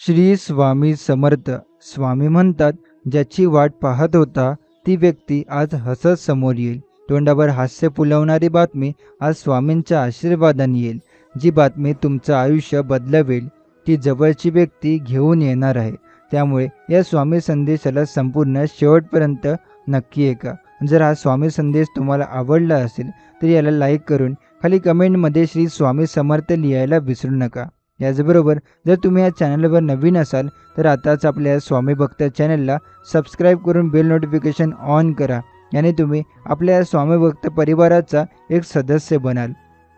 श्री स्वामी समर्थ. स्वामी म्हणतात, ज्याची वाट पाहत होता ती व्यक्ती आज हसत समोर येईल. तोंडावर हास्य फुलवणारी बातमी आज स्वामींच्या आशीर्वादाने येईल. जी बातमी तुमचं आयुष्य बदलवेल ती जवळची व्यक्ती घेऊन येणार आहे. त्यामुळे या स्वामी संदेशाला संपूर्ण शेवटपर्यंत नक्की ऐका. जर हा स्वामी संदेश तुम्हाला आवडला असेल तर याला लाईक करून खाली कमेंटमध्ये श्री स्वामी समर्थ लिहायला विसरू नका. याचबरोबर जर तुम्ही या चॅनलवर नवीन असाल तर आताच आपल्या स्वामी भक्त चॅनलला सबस्क्राईब करून बेल नोटिफिकेशन ऑन करा. याने तुम्ही आपल्या स्वामी भक्त परिवाराचा एक सदस्य बनाल.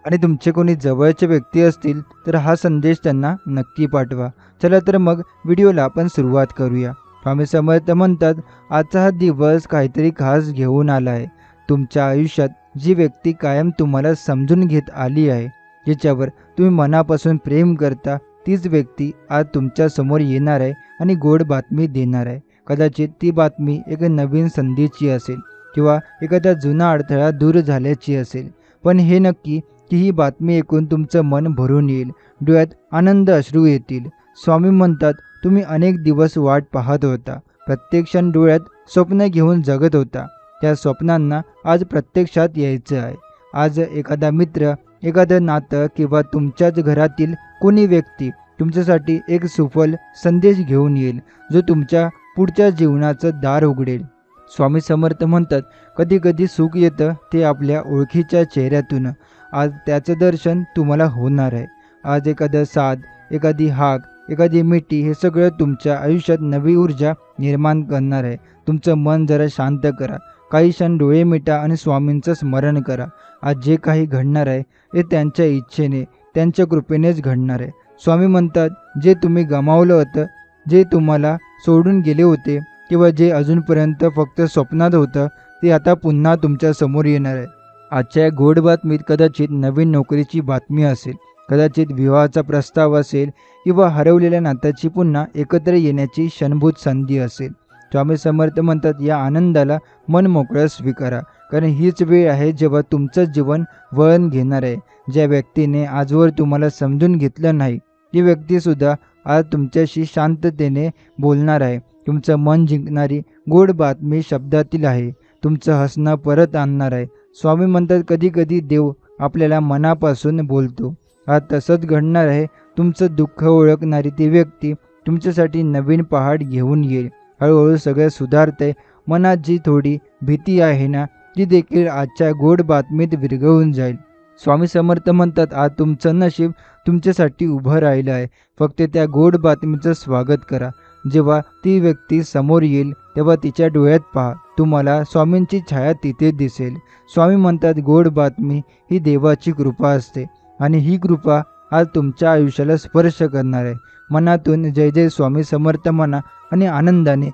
आणि तुमचे कोणी जवळचे व्यक्ती असतील तर हा संदेश त्यांना नक्की पाठवा. चला तर मग व्हिडिओला आपण सुरुवात करूया. स्वामी समर्थ म्हणतात, आजचा हा दिवस काहीतरी खास घेऊन आला आहे. तुमच्या आयुष्यात जी व्यक्ती कायम तुम्हाला समजून घेत आली आहे, जिच्यावर तुम्ही मनापासून प्रेम करता, तीच व्यक्ती आज तुमच्या समोर येणार आहे आणि गोड बातमी देणार आहे. कदाचित ती बातमी एक नवीन संधीची असेल किंवा एखादा जुना अडथळा दूर झाल्याची असेल. पण हे नक्की की ही बातमी ऐकून तुमचं मन भरून येईल, डोळ्यात आनंद अश्रू येतील. स्वामी म्हणतात, तुम्ही अनेक दिवस वाट पाहत होता, प्रत्येक क्षण डोळ्यात स्वप्न घेऊन जगत होता. त्या स्वप्नांना आज प्रत्यक्षात यायचं आहे. आज एखादा मित्र, एखादं नातं किंवा तुमच्याच घरातील कोणी व्यक्ती तुमच्यासाठी एक सुफल संदेश घेऊन येईल, जो तुमच्या पुढच्या जीवनाचं दार उघडेल. स्वामी समर्थ म्हणतात, कधी कधी सुख येतं ते आपल्या ओळखीच्या चेहऱ्यातून. आज त्याचं दर्शन तुम्हाला होणार आहे. आज एखादं साथ, एखादी हाक, एखादी मिठी हे सगळं तुमच्या आयुष्यात नवी ऊर्जा निर्माण करणार आहे. तुमचं मन जरा शांत करा, काही क्षण डोळे मिटा आणि स्वामींचं स्मरण करा. आज जे काही घडणार आहे हे त्यांच्या इच्छेने, त्यांच्या कृपेनेच घडणार आहे. स्वामी म्हणतात, जे तुम्ही गमावलं होतं, जे तुम्हाला सोडून गेले होते किंवा जे अजूनपर्यंत फक्त स्वप्नात होतं, ते आता पुन्हा तुमच्या समोर येणार आहे. आजच्या या गोड बातमीत कदाचित नवीन नोकरीची बातमी असेल, कदाचित विवाहाचा प्रस्ताव असेल किंवा हरवलेल्या नात्याची पुन्हा एकत्र येण्याची क्षणभूत संधी असेल. स्वामी समर्थ म्हणतात, या आनंदाला मन मोकळं स्वीकारा, कारण हीच वेळ आहे जेव्हा तुमचं जीवन वळण घेणार आहे. ज्या व्यक्तीने आजवर तुम्हाला समजून घेतलं नाही, ती व्यक्तीसुद्धा आज तुमच्याशी शांततेने बोलणार आहे. तुमचं मन जिंकणारी गोड बातमी शब्दातील आहे. तुमचं हसणं परत आणणार आहे. स्वामी म्हणतात, कधी कधी देव आपल्याला मनापासून बोलतो. आज तसंच घडणार आहे. तुमचं दुःख ओळखणारी ती व्यक्ती तुमच्यासाठी नवीन पहाट घेऊन येईल. हळूहळू सगळं सुधारतंय. मनात जी थोडी भीती आहे ना, ती देखील आजच्या गोड बातमीत विरघळून जाईल. स्वामी समर्थ म्हणतात, आज तुमचं नशीब तुमच्यासाठी उभं राहिलं आहे. फक्त त्या गोड बातमीचं स्वागत करा. जेव्हा ती व्यक्ती समोर येईल तेव्हा तिच्या डोळ्यात पहा, तुम्हाला स्वामींची छाया तिथे दिसेल. स्वामी म्हणतात, गोड बातमी ही देवाची कृपा असते आणि ही कृपा आज तुमच्या आयुष्याला स्पर्श करणार आहे. मनातून जय जय स्वामी समर्थ म्हणा आणि आनंदाने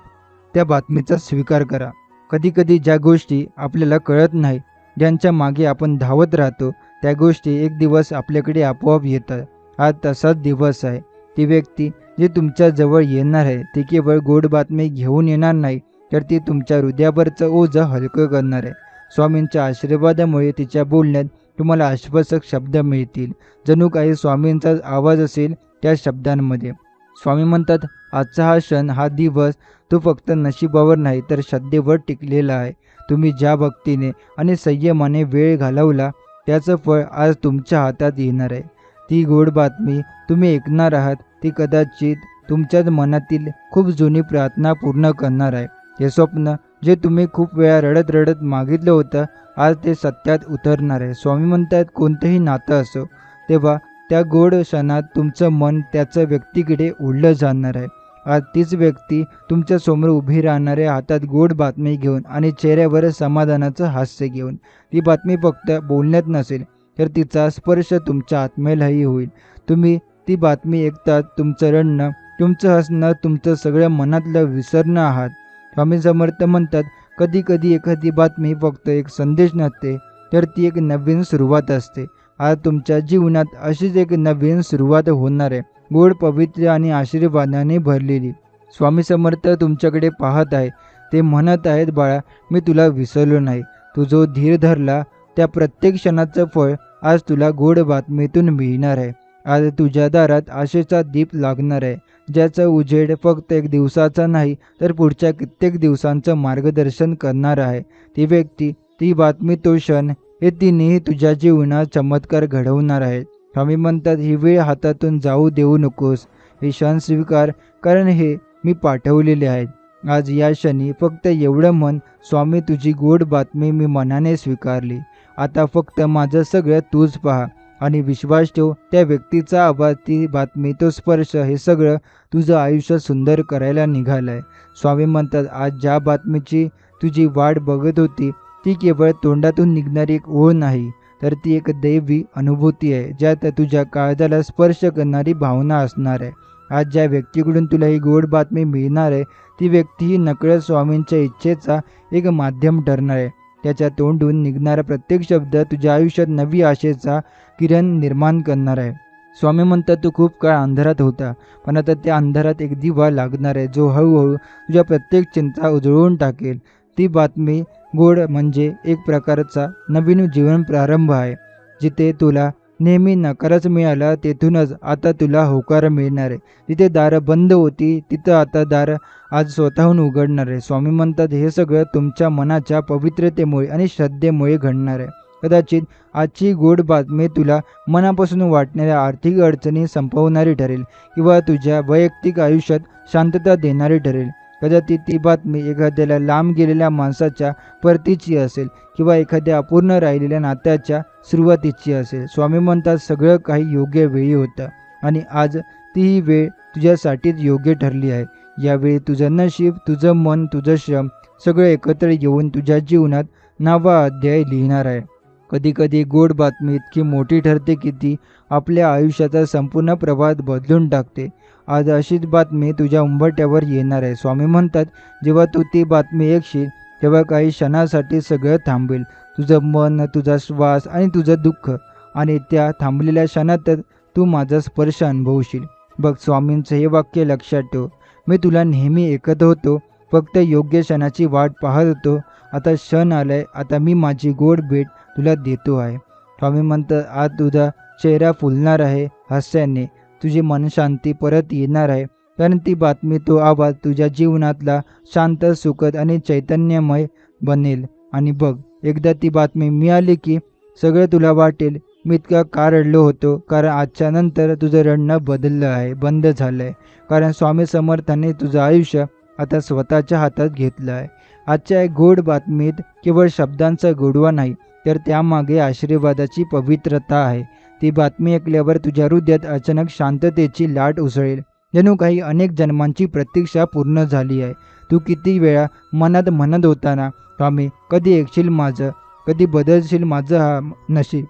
त्या बातमीचा स्वीकार करा. कधी कधी ज्या गोष्टी आपल्याला कळत नाही, ज्यांच्या मागे आपण धावत राहतो, त्या गोष्टी एक दिवस आपल्याकडे आपोआप येतात. आज तसाच दिवस आहे. ती व्यक्ती जी तुमच्या जवळ येणार आहे ती केवळ गोड बातमी घेऊन येणार नाही, तर ती तुमच्या हृदयावरचं ओझं हलकं करणार आहे. स्वामींच्या आशीर्वादामुळे तिच्या बोलण्यात तुम्हाला आश्वासक शब्द मिळतील. जणू काही स्वामींचा आवाज असेल त्या शब्दांमध्ये. स्वामी म्हणतात, आजचा हा क्षण, हा दिवस तो फक्त नशिबावर नाही तर श्रद्धेवर टिकलेला आहे. तुम्ही ज्या भक्तीने आणि संयमाने वेळ घालवला त्याचं फळ आज तुमच्या हातात येणार आहे. ती गोड बातमी तुम्ही ऐकणार आहात ती कदाचित तुमच्याच मनातील खूप जुनी प्रार्थना पूर्ण करणार आहे. हे स्वप्न जे तुम्ही खूप वेळा रडत रडत मागितलं होतं, आज ते सत्यात उतरणार आहे. स्वामी म्हणतात, कोणतंही नातं असो, तेव्हा त्या गोड क्षणात तुमचं मन त्याचं व्यक्तीकडे ओढलं जाणार आहे. आज तीच व्यक्ती तुमच्या समोर उभी राहणार आहे, हातात गोड बातमी घेऊन आणि चेहऱ्यावर समाधानाचं हास्य घेऊन. ती बातमी फक्त बोलण्यात नसेल तर तिचा स्पर्श तुमच्या आत्म्यालाही होईल. तुम्ही ती बातमी ऐकतात तुमचं रडणं, तुमचं हसणं, तुमचं सगळं मनातलं विसरणं आहात. स्वामी समर्थ म्हणतात, कधी कधी एखादी बातमी फक्त एक संदेश नसते, तर ती एक नवीन सुरुवात असते. आज तुमच्या जीवनात अशीच एक नवीन सुरुवात होणार आहे, गोड, पवित्र आणि आशीर्वादाने भरलेली. स्वामी समर्थ तुमच्याकडे पाहत आहे. ते म्हणत आहेत, बाळा, मी तुला विसरलो नाही. तू जो धीर धरला त्या प्रत्येक क्षणाचं फळ आज तुला गोड बातमीतून मिळणार आहे. आज तुझ्या दारात आशेचा दीप लागणार आहे. ज्याचा उजेड फक्त एक दिवसाचा नाही तर पुढच्या कित्येक दिवसांचं मार्गदर्शन करणार आहे. ती व्यक्ती, ती बातमी, तो क्षण हे तिन्ही तुझ्या जीवनात चमत्कार घडवणार आहेत. स्वामी म्हणतात, ही वेळ हातातून जाऊ देऊ नकोस. हे क्षण स्वीकार, कारण हे मी पाठवलेले आहेत. आज या क्षणी फक्त एवढं म्हण, स्वामी तुझी गोड बातमी मी मनाने स्वीकारली. आता फक्त माझं सगळं तूच पहा आणि विश्वास ठेव. त्या व्यक्तीचा आवाज, ती बातमी, तो स्पर्श, हे सगळं तुझं आयुष्य सुंदर करायला निघालंय. स्वामी म्हणतात, आज ज्या बातमीची तुझी वाट बघत होती ती केवळ तोंडातून निघणारी एक ओळ नाही, तर ती एक दैवी अनुभूती आहे, ज्यात तुझ्या काळजाला स्पर्श करणारी भावना असणार आहे. आज ज्या व्यक्तीकडून तुला ही गोड बातमी मिळणार आहे ती व्यक्ती ही नकळत स्वामींच्या इच्छेचा एक माध्यम ठरणार आहे. त्याच्या तोंडून निघणारा प्रत्येक शब्द तुझ्या आयुष्यात नवी आशेचा किरण निर्माण करणार आहे. स्वामी म्हणतात, तू खूप काळ अंधारात होता, पण आता त्या अंधारात एक दिवा लागणार आहे, जो हळूहळू तुझ्या प्रत्येक चिंता उजळून टाकेल. ती बातमी गोड म्हणजे एक प्रकारचा नवीन जीवन प्रारंभ आहे. जिथे तुला नेहमी नकारच मिळाला, तेथूनच आता तुला होकार मिळणार आहे. जिथे दारं बंद होती तिथं आता दारं आज स्वतःहून उघडणार आहे. स्वामी म्हणतात, हे सगळं तुमच्या मनाच्या पवित्रतेमुळे आणि श्रद्धेमुळे घडणार आहे. कदाचित आजची गोड बातमी तुला मनापासून वाटणाऱ्या आर्थिक अडचणी संपवणारी ठरेल किंवा तुझ्या वैयक्तिक आयुष्यात शांतता देणारी ठरेल. कदाचित ती बातमी एखाद्याला लांब गेलेल्या माणसाच्या परतीची असेल किंवा एखाद्या अपूर्ण राहिलेल्या नात्याच्या सुरुवातीची असेल. स्वामी म्हणतात, सगळं काही योग्य वेळी होतं आणि आज ती वेळ तुझ्यासाठीच योग्य ठरली आहे. यावेळी तुझं नशीब, तुझं मन, तुझं श्रम सगळं एकत्र येऊन तुझ्या जीवनात नवा अध्याय लिहिणार आहे. कधीकधी गोड बातमी इतकी मोठी ठरते की ती आपल्या आयुष्याचा संपूर्ण प्रवाह बदलून टाकते. आज अशीच बातमी तुझ्या उंबरठ्यावर येणार आहे. स्वामी म्हणतात, जेव्हा तू ती बातमी ऐकशील तेव्हा काही क्षणासाठी सगळं थांबेल. तुझं मन, तुझा श्वास आणि तुझं दुःख, आणि त्या थांबलेल्या क्षणातच तू माझा स्पर्श अनुभवशील. बघ, स्वामींचं हे वाक्य लक्षात ठेव. मी तुला नेहमी ऐकत होतो, फक्त योग्य क्षणाची वाट पाहत होतो. आता क्षण आलाय, आता मी माझी गोड भेट तुला देतो आहे. स्वामी म्हणतात, आज तुझा चेहरा फुलणार आहे हास्याने, तुझी मनशांती परत येणार आहे, कारण ती बातमी, तो आवाज तुझ्या जीवनातला शांत, सुखद आणि चैतन्यमय बनेल. आणि बघ, एकदा ती बातमी मिळाली की सगळं तुला वाटेल, मी इतका का रडलो होतो, कारण आजच्या नंतर तुझं रडणं बदललं आहे, बंद झालं आहे, कारण स्वामी समर्थांनी तुझं आयुष्य आता स्वतःच्या हातात घेतलं आहे. आजच्या एक गोड बातमीत केवळ शब्दांचा गोडवा नाही, तर त्यामागे आशीर्वादाची पवित्रता आहे. ती बातमी ऐकल्यावर तुझ्या हृदयात अचानक शांततेची लाट उसळेल, जणू काही अनेक जन्मांची प्रतीक्षा पूर्ण झाली आहे. तू किती वेळा मनात म्हणत होता ना, स्वामी कधी ऐकशील माझं, कधी बदलशील माझं हा नशीब.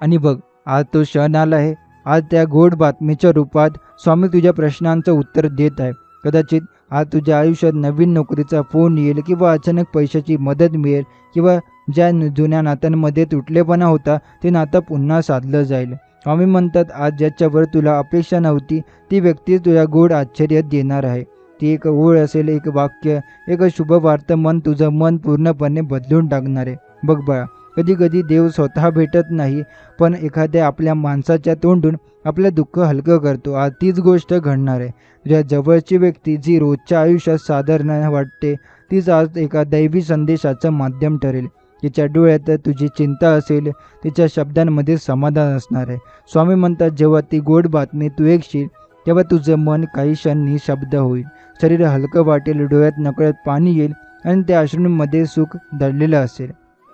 आणि बघ, आज तो क्षण आला आहे. आज त्या गोड बातमीच्या रूपात स्वामी तुझ्या प्रश्नांचं उत्तर देत आहे. कदाचित आज तुझ्या आयुष्यात नवीन नोकरीचा फोन येईल किंवा अचानक पैशाची मदत मिळेल किंवा ज्या जुन्या नात्यांमध्ये तुटलेपणा होता ते नातं पुन्हा साधलं जाईल. स्वामी म्हणतात, आज ज्याच्यावर तुला अपेक्षा नव्हती ती व्यक्ती तुझ्या गोड आश्चर्यात देणार आहे. ती एक ओळ असेल, एक वाक्य, एक शुभ वार्ता, तुझं मन पूर्णपणे बदलून टाकणार आहे. बघ बाळा, कधी कधी देव स्वतः भेटत नाही, पण एखाद्या आपल्या माणसाच्या तोंडून आपलं दुःख हलकं करतो. आज तीच गोष्ट घडणार आहे. तुझ्या जवळची व्यक्ती जी रोजच्या आयुष्यात साधारण वाटते तीच आज एका दैवी संदेशाचं माध्यम ठरेल. तिच्या डोळ्यात तुझी चिंता असेल, तिच्या शब्दांमध्ये समाधान असणार आहे. स्वामी म्हणतात, जेव्हा ती गोड बातमी तू ऐकशील तेव्हा तुझं मन काही क्षण निशब्द होईल, शरीर हलकं वाटेल, डोळ्यात नकळत पाणी येईल आणि त्या अश्रूंमध्ये सुख दडलेलं असेल.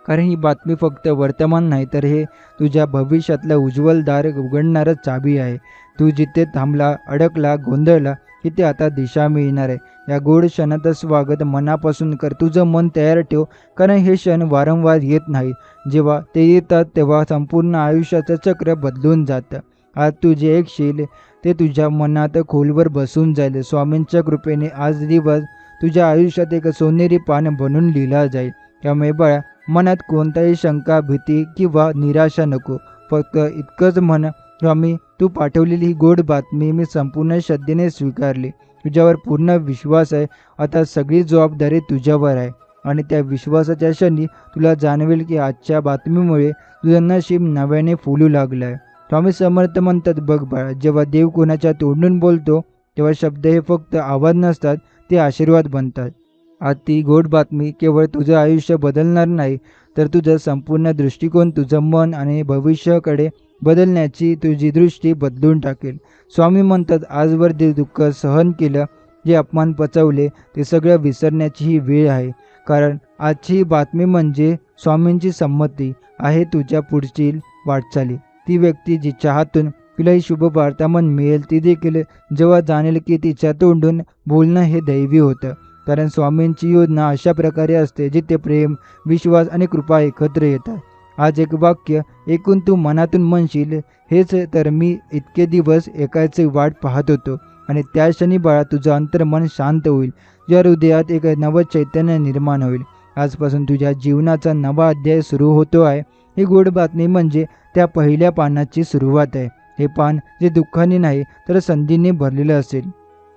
कारण ही बातमी फक्त वर्तमान नाही, तर हे तुझ्या भविष्यातलं उज्ज्वल दार उघडणारं चाबी आहे. तू जिथे थांबला, अडकला, गोंधळला, तिथे आता दिशा मिळणार आहे. या गोड क्षणाचं स्वागत मनापासून कर. तुझं मन तयार ठेव, कारण हे क्षण वारंवार येत नाहीत. जेव्हा ते येतात तेव्हा संपूर्ण आयुष्याचं चक्र बदलून जातं. आज तू जे ऐकशील ते तुझ्या मनात खोलवर बसून जाईल. स्वामींच्या कृपेने आज दिवस तुझ्या आयुष्यात एक सोनेरी पान बनून लिहिला जाईल. त्यामुळे बाळा, मनात कोणताही शंका, भीती किंवा निराशा नको. फक्त इतकंच म्हण, स्वामी तू पाठवलेली ही गोड बातमी मी संपूर्ण श्रद्धेने स्वीकारली. तुझ्यावर पूर्ण विश्वास आहे. आता सगळी जबाबदारी तुझ्यावर आहे. आणि त्या विश्वासाच्या क्षणी तुला जाणवेल की आजच्या बातमीमुळे तुझं नशीब नव्याने फुलू लागलं आहे. स्वामी समर्थ म्हणतात, बघ बाळा, जेव्हा देव कोणाच्या तोंडून बोलतो तेव्हा शब्द हे फक्त आवाज नसतात, ते आशीर्वाद बनतात. आज ती गोड बातमी केवळ तुझं आयुष्य बदलणार नाही, तर तुझं संपूर्ण दृष्टिकोन, तुझं मन आणि भविष्याकडे बदलण्याची तुझी दृष्टी बदलून टाकेल. स्वामी म्हणतात, आजवर जे दुःख सहन केलं, जे अपमान पचवले, ते सगळं विसरण्याची ही वेळ आहे. कारण आजची ही बातमी म्हणजे स्वामींची संमती आहे तुझ्या पुढची वाटचाली. ती व्यक्ती जिच्या हातून तुला ही शुभ वार्तामान मिळेल, ती देखील जेव्हा जाणेल की तिच्या तोंडून बोलणं हे दैवी होतं. कारण स्वामींची योजना अशा प्रकारे असते जिथे प्रेम, विश्वास आणि कृपा एकत्र येतात. आज एक वाक्य ऐकून तू मनातून म्हणशील, हेच तर मी इतके दिवस ऐकायची वाट पाहत होतो. आणि त्या क्षणी बाळा तुझं अंतर्मन शांत होईल. तुझ्या हृदयात एक नवं चैतन्य निर्माण होईल. आजपासून तुझ्या जीवनाचा नवा अध्याय सुरू होतो आहे. ही गोड बातमी म्हणजे त्या पहिल्या पानाची सुरुवात आहे. हे पान जे दुःखाने नाही तर संधीने भरलेलं असेल.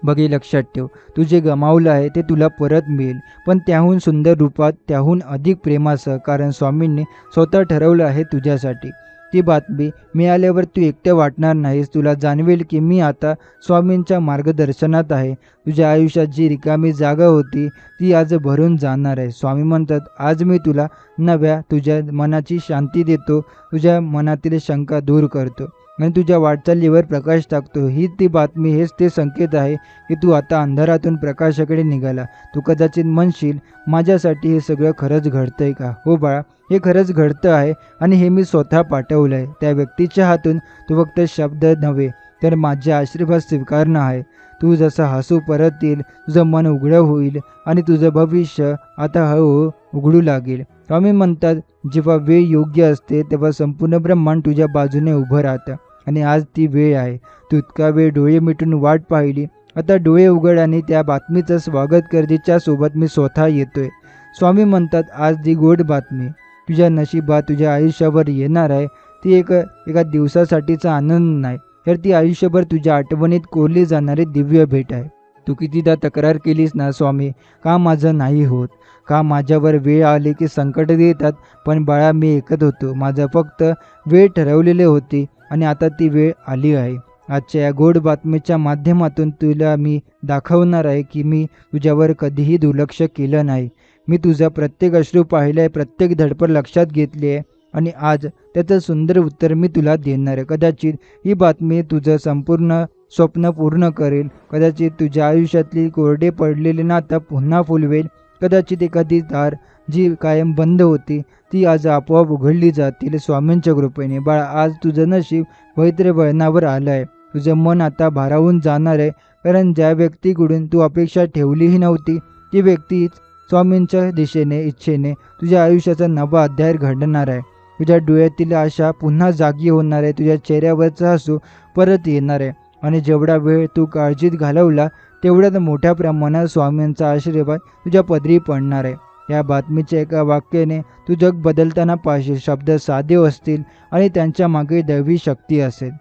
बघ, हे लक्षात ठेव, तू जे गमावलं आहे ते तुला परत मिळेल, पण त्याहून सुंदर रूपात, त्याहून अधिक प्रेमासह. कारण स्वामींनी स्वतः ठरवलं आहे तुझ्यासाठी. ती बातमी मिळाल्यावर तू एकटं वाटणार नाहीस. तुला जाणवेल की मी आता स्वामींच्या मार्गदर्शनात आहे. तुझ्या आयुष्यात जी रिकामी जागा होती ती आज भरून जाणार आहे. स्वामी म्हणतात, आज मी तुला नव्या तुझ्या मनाची शांती देतो, तुझ्या मनातील शंका दूर करतो आणि तुझ्या वाटचालीवर प्रकाश टाकतो. ही ती बातमी, हेच ते संकेत आहे की तू आता अंधारातून प्रकाशाकडे निघाला. तू कदाचित म्हणशील, माझ्यासाठी हे सगळं खरंच घडतंय का? हो बाळा, हे खरंच घडतं आहे आणि हे मी स्वतः पाठवलं आहे. त्या व्यक्तीच्या हातून तू फक्त शब्द नव्हे तर माझे आशीर्वाद स्वीकारणं आहे. तू जसं हसू परत येईल, तुझं मन उघडं होईल आणि तुझं भविष्य आता हळूहळू उघडू लागेल. स्वामी म्हणतात, जेव्हा वेळ योग्य असते तेव्हा संपूर्ण ब्रह्मांड तुझ्या बाजूने उभं राहतं. आणि आज ती वेळ आहे. तू इतका वेळ डोळे मिटून वाट पाहिली, आता डोळे उघड आणि त्या बातमीचं स्वागत कर, जिच्यासोबत मी स्वतः येतोय. स्वामी म्हणतात, आज जी गोड बातमी तुझ्या नशिबात, तुझ्या आयुष्यावर येणार आहे, ती एका दिवसासाठीचा आनंद नाही, तर ती आयुष्यभर तुझ्या आठवणीत कोरली जाणारी दिव्य भेट आहे. तू कितीदा तक्रार केलीस ना, स्वामी का माझं नाही होत, का माझ्यावर वेळ आली की संकट येतात, पण बाळा मी ऐकत होतो. माझं फक्त वेळ ठरवलेली होती आणि आता ती वेळ आली आहे. आजच्या या गोड बातमीच्या माध्यमातून तुला मी दाखवणार आहे की मी तुझ्यावर कधीही दुर्लक्ष केलं नाही. मी तुझा प्रत्येक अश्रू पाहिला आहे, प्रत्येक धडपड लक्षात घेतली आहे आणि आज त्याचं सुंदर उत्तर मी तुला देणार आहे. कदाचित ही बातमी तुझं संपूर्ण स्वप्न पूर्ण करेल. कदाचित तुझ्या आयुष्यातली कोरडे पडलेले नातं पुन्हा फुलवेल. कदाचित एखादी दार जी कायम बंद होती ती आज आपोआप उघडली जातील स्वामींच्या कृपेने. बाळा, आज तुझं नशीब पवित्र वळणावर आलं आहे. तुझं मन आता भारावून जाणार आहे, कारण ज्या व्यक्तीकडून तू अपेक्षा ठेवलीही नव्हती ती व्यक्तीच स्वामींच्या दिशेने, इच्छेने तुझ्या आयुष्याचा नवा अध्याय घडणार आहे. तुझ्या डोळ्यातील आशा पुन्हा जागी होणार आहे. तुझ्या चेहऱ्यावरचं हसू परत येणार आहे आणि जेवढा वेळ तू काळजीत घालवला तेवढ्यात मोठ्या प्रमाणात स्वामींचा आशीर्वाद तुझ्या पदरी पडणार आहे. या बातमीच्या एका वाक्याने तू जग बदलताना पाहशील. शब्द साधे असतील आणि त्यांच्या मागे दैवी शक्ती असेल.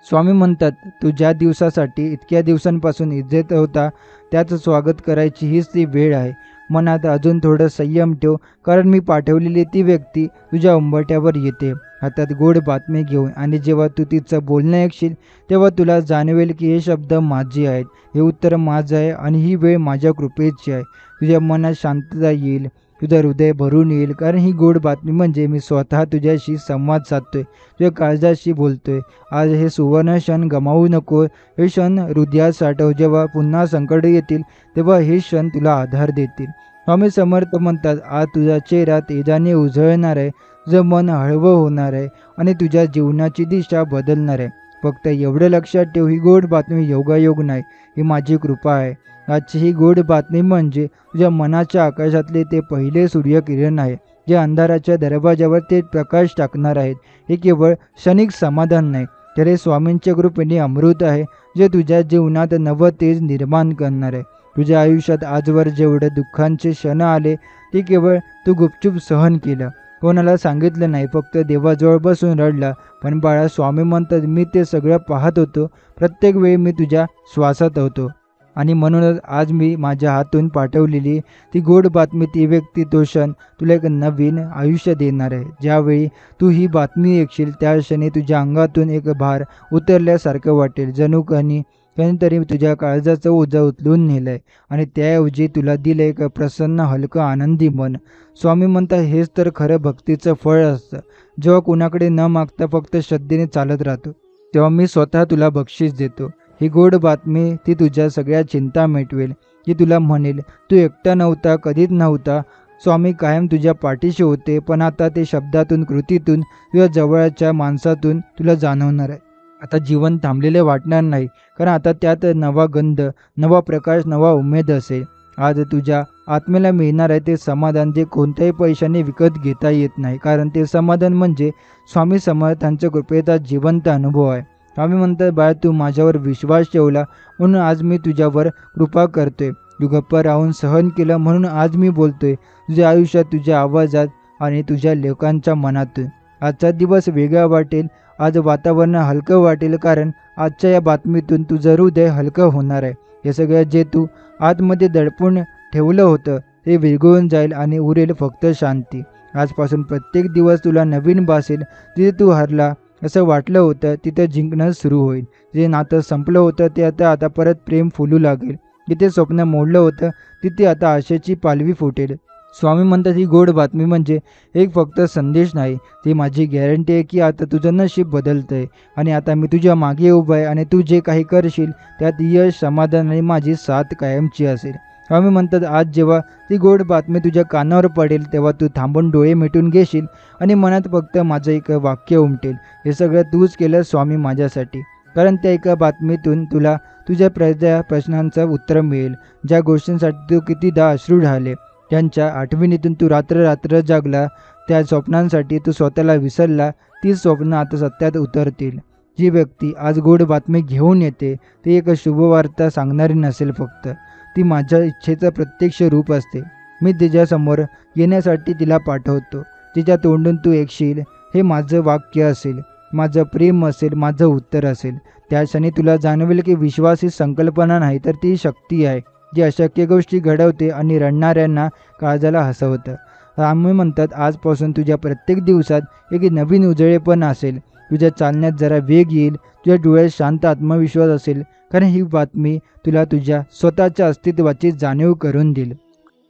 स्वामी म्हणतात, तू ज्या दिवसासाठी इतक्या दिवसांपासून इज्जत होता त्याचं स्वागत करायची हीच ती वेळ आहे. मनात अजून थोडं संयम ठेव, कारण मी पाठवलेली ती व्यक्ती तुझ्या उंबरठ्यावर येते हातात गोड बातमी घेऊन. आणि जेव्हा तू तिचं बोलणं ऐकशील तेव्हा तुला जाणवेल की हे शब्द माझे आहेत, हे उत्तर माझं आहे आणि ही वेळ माझ्या कृपेची आहे. तुझ्या मनात शांतता येईल, तुझं हृदय भरून येईल, कारण ही गोड बातमी म्हणजे मी स्वतः तुझ्याशी संवाद साधतोय, तुझ्या काळजाशी बोलतोय. आज हे सुवर्ण क्षण गमावू नको. हे क्षण हृदयात साठव. जेव्हा पुन्हा संकट येतील तेव्हा हे क्षण तुला आधार देतील. स्वामी समर्थ म्हणतात, आज तुझा चेहरा तेजाने उजळणार आहे, तुझं मन हळवं होणार आहे आणि तुझ्या जीवनाची दिशा बदलणार आहे. फक्त एवढं लक्षात ठेव, ही गोड बातमी योगायोग नाही, ही माझी कृपा आहे. आजची ही गोड बातमी म्हणजे तुझ्या मनाच्या आकाशातले ते पहिले सूर्यकिरण आहे, जे अंधाराच्या दरवाजावर ते प्रकाश टाकणार आहेत. हे केवळ क्षणिक समाधान नाही, तर हे स्वामींच्या कृपेने अमृत आहे, जे तुझ्या जीवनात नवं तेज निर्माण करणार आहे. तुझ्या आयुष्यात आजवर जेवढे दुःखांचे क्षण आले ते केवळ तू गुपचूप सहन केलं, कोणाला सांगितलं नाही, फक्त देवाजवळ बसून रडला. पण बाळा, स्वामी म्हणतात, मी ते सगळं पाहत होतो. प्रत्येक वेळी मी तुझ्या श्वासात होतो आणि म्हणूनच आज मी माझ्या हातून पाठवलेली ती गोड बातमी, ती व्यक्ती, तो क्षण तुला एक नवीन आयुष्य देणार आहे. ज्यावेळी तू ही बातमी ऐकशील त्या क्षणी तुझ्या अंगातून एक भार उतरल्यासारखं वाटेल, जणू काही त्याने तरी तुझ्या काळजाचं ओझं उचलून नेलंय आणि त्याऐवजी तुला दिलंय एक प्रसन्न हलकं आनंदी मन. स्वामी म्हणतात हेच तर खरं भक्तीचं फळ असतं. जेव्हा कुणाकडे न मागता फक्त श्रद्धेने चालत राहतो तेव्हा मी स्वतः तुला बक्षीस देतो. ही गोड बातमी ती तुझ्या सगळ्या चिंता मिटवेल. ती तुला म्हणेल तू एकटा नव्हता, कधीच नव्हता. स्वामी कायम तुझ्या पाठीशी होते, पण आता ते शब्दातून, कृतीतून, तुझ्या जवळच्या माणसातून तुला जाणवणार आहे. आता जीवन थांबलेले वाटणार नाही, कारण आता त्यात नवा गंध, नवा प्रकाश, नवा उमेद असेल. आज तुझ्या आत्मेला मिळणार आहे ते समाधान जे कोणत्याही पैशाने विकत घेता येत नाही, कारण ते समाधान म्हणजे स्वामी समर्थांच्या कृपेचा जिवंत अनुभव आहे. स्वामी म्हणतात बाळा, तू माझ्यावर विश्वास ठेवला म्हणून आज मी तुझ्यावर कृपा करतोय. तू गप्प राहून सहन केलं म्हणून आज मी बोलतोय तुझ्या आयुष्यात, तुझ्या आवाजात आणि तुझ्या लोकांच्या मनातून. आजचा दिवस वेगळा वाटेल, आज वातावरण हलकं वाटेल, कारण आजच्या या बातमीतून तुझं हृदय हलकं होणार आहे. हे सगळं जे तू आतमध्ये दडपून ठेवलं होतं ते विरघळून जाईल आणि उरेल फक्त शांती. आजपासून प्रत्येक दिवस तुला नवीन भासेल. जिथे तू हरला असं वाटलं होतं तिथं जिंकणं सुरू होईल. जे नातं संपलं होतं ते आता परत प्रेम फुलू लागेल. जिथे स्वप्न मोडलं होतं तिथे आता आशेची पालवी फुटेल. स्वामी म्हणतात ही गोड बातमी म्हणजे एक फक्त संदेश नाही, ती माझी गॅरंटी आहे की आता तुझं नशीब बदलतंय आणि आता मी तुझ्या मागे उभा आहे आणि तू जे काही करशील त्यात यश, समाधान आणि माझी साथ कायमची असेल. स्वामी म्हणतात आज जेव्हा ती गोड बातमी तुझ्या कानावर पडेल तेव्हा तू थांबून डोळे मिटून घेशील आणि मनात फक्त माझं एक वाक्य उमटेल, हे सगळं तूच केलं स्वामी माझ्यासाठी. कारण त्या एका बातमीतून तुला तुझ्या प्रश्नांचं उत्तर मिळेल. ज्या गोष्टींसाठी तू कितीदा अश्रू ढाळले, त्यांच्या आठवणीतून तू रात्र जागला, त्या स्वप्नांसाठी तू स्वतःला विसरला, ती स्वप्न आता सत्यात उतरतील. जी व्यक्ती आज गोड बातमी घेऊन येते ती एक शुभवार्ता सांगणारी नसेल फक्त, ती माझ्या इच्छेचं प्रत्यक्ष रूप असते. मी तिच्यासमोर येण्यासाठी तिला पाठवतो. तिच्या तोंडून तू ऐकशील हे माझं वाक्य असेल, माझं प्रेम असेल, माझं उत्तर असेल. त्या क्षणी तुला जाणवेल की विश्वास ही संकल्पना नाही तर ती शक्ती आहे, जी अशक्य गोष्टी घडवते आणि रडणाऱ्यांना काळजाला हसवतं. स्वामी म्हणतात आजपासून तुझ्या प्रत्येक दिवसात एक नवीन उजळेपण असेल. तुझ्या चालण्यात जरा वेग येईल, तुझ्या डोळ्यात शांत आत्मविश्वास असेल, कारण ही बातमी तुला तुझ्या स्वतःच्या अस्तित्वाची जाणीव करून देईल.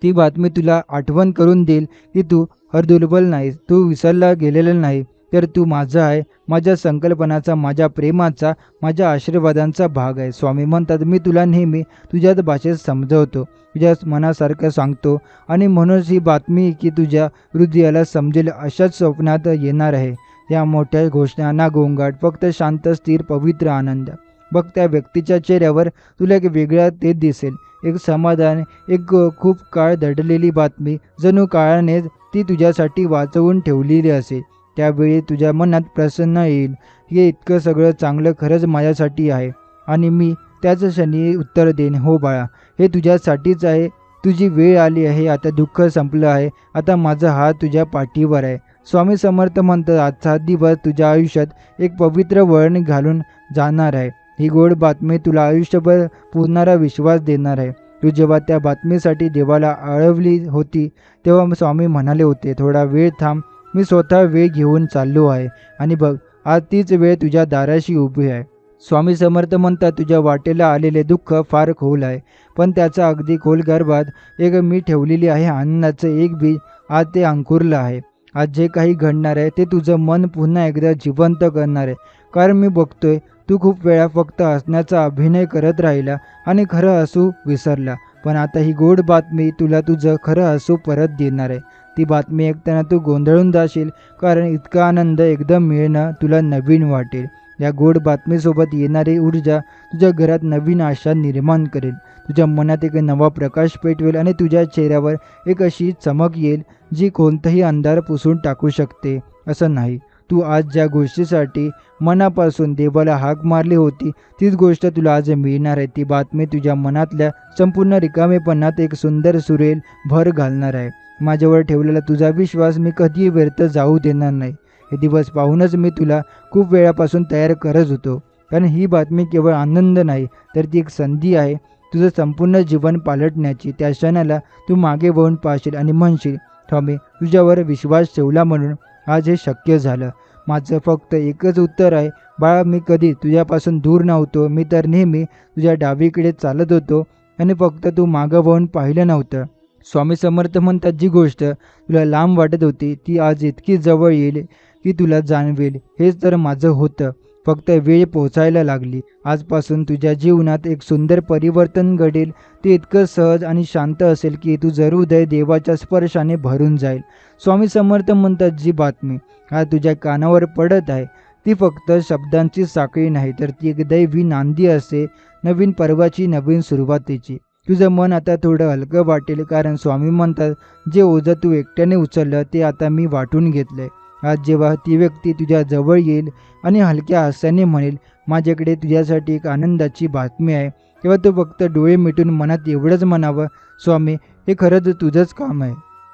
ती बातमी तुला आठवण करून देईल की तू हरदुर्बल नाहीस, तू विसरला गेलेला नाही, तर तू माझा आहे, माझ्या संकल्पनाचा, माझ्या प्रेमाचा, माझ्या आशीर्वादांचा भाग आहे. स्वामी म्हणतात मी तुला नेहमी तुझ्याच भाषेत समजवतो, तुझ्या मनासारखं सांगतो आणि म्हणूनच ही बातमी की तुझ्या हृदयाला समजेल अशाच स्वप्नात येणार आहे. या मोठ्या घोषणा ना गोंगाट, फक्त शांत, स्थिर, पवित्र आनंद. बघ त्या व्यक्तीच्या चेहऱ्यावर तुला एक वेगळा तेज दिसेल, एक समाधान, एक खूप काळ दडलेली बातमी जणू काळाने ती तुझ्यासाठी वाचवून ठेवलेली असेल. त्यावेळी तुझ्या मनात प्रसन्न येईल, हे इतकं सगळं चांगलं खरंच माझ्यासाठी आहे आणि मी त्याच क्षणी उत्तर देईन, हो बाळा, हे तुझ्यासाठीच आहे. तुझी वेळ आली आहे, आता दुःख संपलं आहे, आता माझा हात तुझ्या पाठीवर आहे. स्वामी समर्थ म्हणतात आजचा दिवस तुझ्या आयुष्यात एक पवित्र वळण घालून जाणार आहे. ही गोड बातमी तुला आयुष्यभर पूर्णारा विश्वास देणार आहे. तू जेव्हा त्या बातमीसाठी देवाला आळवली होती तेव्हा स्वामी म्हणाले होते थोडा वेळ थांब, मी स्वतः वेळ घेऊन चाललो आहे आणि बघ आज तीच वेळ तुझ्या दाराशी उभी आहे. स्वामी समर्थ म्हणतात तुझ्या वाटेला आलेले दुःख फार खोल आहे, पण त्याचा अगदी खोल गर्भात एक मी ठेवलेली आहे आनंदाचं एक बीज, आज ते अंकुरलं आहे. आज जे काही घडणार आहे ते तुझं मन पुन्हा एकदा जिवंत करणार आहे, कारण मी बघतोय तू खूप वेळा फक्त हसण्याचा अभिनय करत राहिला आणि खरं हसू विसरला, पण आता ही गोड बातमी तुला तुझं खरं हसू परत देणार आहे. ती बातमी ऐकताना तू गोंधळून जाशील, कारण इतका आनंद एकदम मिळणं तुला नवीन वाटेल. या गोड बातमीसोबत येणारी ऊर्जा तुझ्या घरात नवीन आशा निर्माण करेल, तुझ्या मनात एक नवा प्रकाश पेटवेल आणि तुझ्या चेहऱ्यावर एक अशी चमक येईल जी कोणताही अंधार पुसून टाकू शकते असं नाही. तू आज ज्या गोष्टीसाठी मनापासून देवाला हाक मारली होती तीच गोष्ट तुला आज मिळणार आहे. ती बातमी तुझ्या मनातल्या संपूर्ण रिकामेपणात एक सुंदर सुरेल भर घालणार आहे. माझ्यावर ठेवलेला तुझा विश्वास मी कधीही व्यर्थ जाऊ देणार नाही. हे दिवस पाहूनच मी तुला खूप वेळापासून तयार करत होतो, कारण ही बातमी केवळ आनंद नाही तर ती एक संधी आहे तुझं संपूर्ण जीवन पालटण्याची. त्या क्षणाला तू मागे वळून पाहशील आणि म्हणशील स्वामी तुझ्यावर विश्वास ठेवला म्हणून आज हे शक्य झालं. माझं फक्त एकच उत्तर आहे, बाळा, मी कधी तुझ्यापासून दूर नव्हतो. मी तर नेहमी तुझ्या डावीकडे चालत होतो आणि फक्त तू मागं वळून पाहिलं नव्हतं. स्वामी समर्थ म्हणतात, जी गोष्ट तुला लांब वाटत होती ती आज इतकी जवळ येईल की तुला जाणवेल. हेच तर माझं होतं. फक्त वेळ पोचायला लागली. आजपासून तुझ्या जीवनात एक सुंदर परिवर्तन घडेल. ते इतकं सहज आणि शांत असेल की तुझं हृदय देवाच्या स्पर्शाने भरून जाईल. स्वामी समर्थ म्हणतात, जी बातमी आज तुझ्या कानावर पडत आहे ती फक्त शब्दांची साखळी नाही, तर ती एक दैवी नांदी असते, नवीन पर्वाची, नवीन सुरुवातीची. तुझं मन आता थोडं हलकं वाटेल, कारण स्वामी म्हणतात, जे ओझं तू एकट्याने उचललं ते आता मी वाटून घेतलंय. आज जेव्हा ती व्यक्ती तुझ्या जवळ येईल आणि हलक्या हास्याने म्हणेल, माझ्याकडे तुझ्यासाठी एक आनंदाची बातमी आहे, तेव्हा तू फक्त डोळे मिटून मनात एवढंच म्हणावं, स्वामी, हे खरंच तुझंच काम आहे.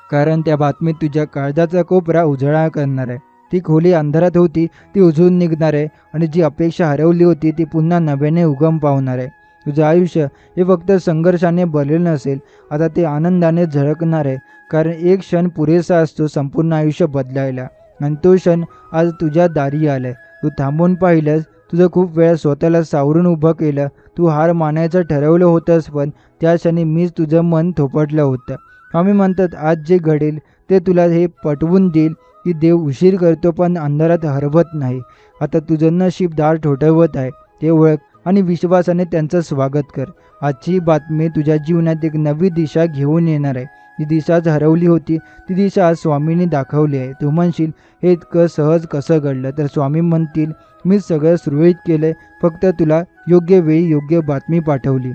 कारण त्या बातमीत तुझ्या काळजाचा कोपरा उजळा करणार आहे. ती खोली अंधारात होती ती उजळून निघणार आहे आणि जी अपेक्षा हरवली होती ती पुन्हा नव्याने उगम पावणार आहे. तुझं आयुष्य हे फक्त संघर्षाने भरलेलं नसेल, आता ते आनंदाने झळकणार आहे. कारण एक क्षण पुरेसा असतो संपूर्ण आयुष्य बदलायला, आणि तो क्षण आज तुझ्या दारी आलाय. तू थांबून पाहिलंस, तुझं खूप वेळा स्वतःला सावरून उभं केलं. तू हार मानायचं ठरवलं होतंस, पण त्या क्षणी मीच तुझं मन थोपटलं होतं. आम्ही म्हणतात, आज जे घडेल ते तुला हे पटवून देईल की देव उशीर करतो पण अंधारात हरवत नाही. आता तुझं नशीब दार ठोठवत आहे, ते ओळख आणि विश्वासाने त्यांचं स्वागत कर. आजची ही बातमी तुझ्या जीवनात एक नवी दिशा घेऊन येणार आहे. जी दिशाच हरवली होती ती दिशा आज स्वामींनी दाखवली आहे. तू म्हणशील, हे इतकं सहज कसं घडलं? तर स्वामी म्हणतील, मी सगळं सुरळीत केलंय, फक्त तुला योग्य वेळी योग्य बातमी पाठवली.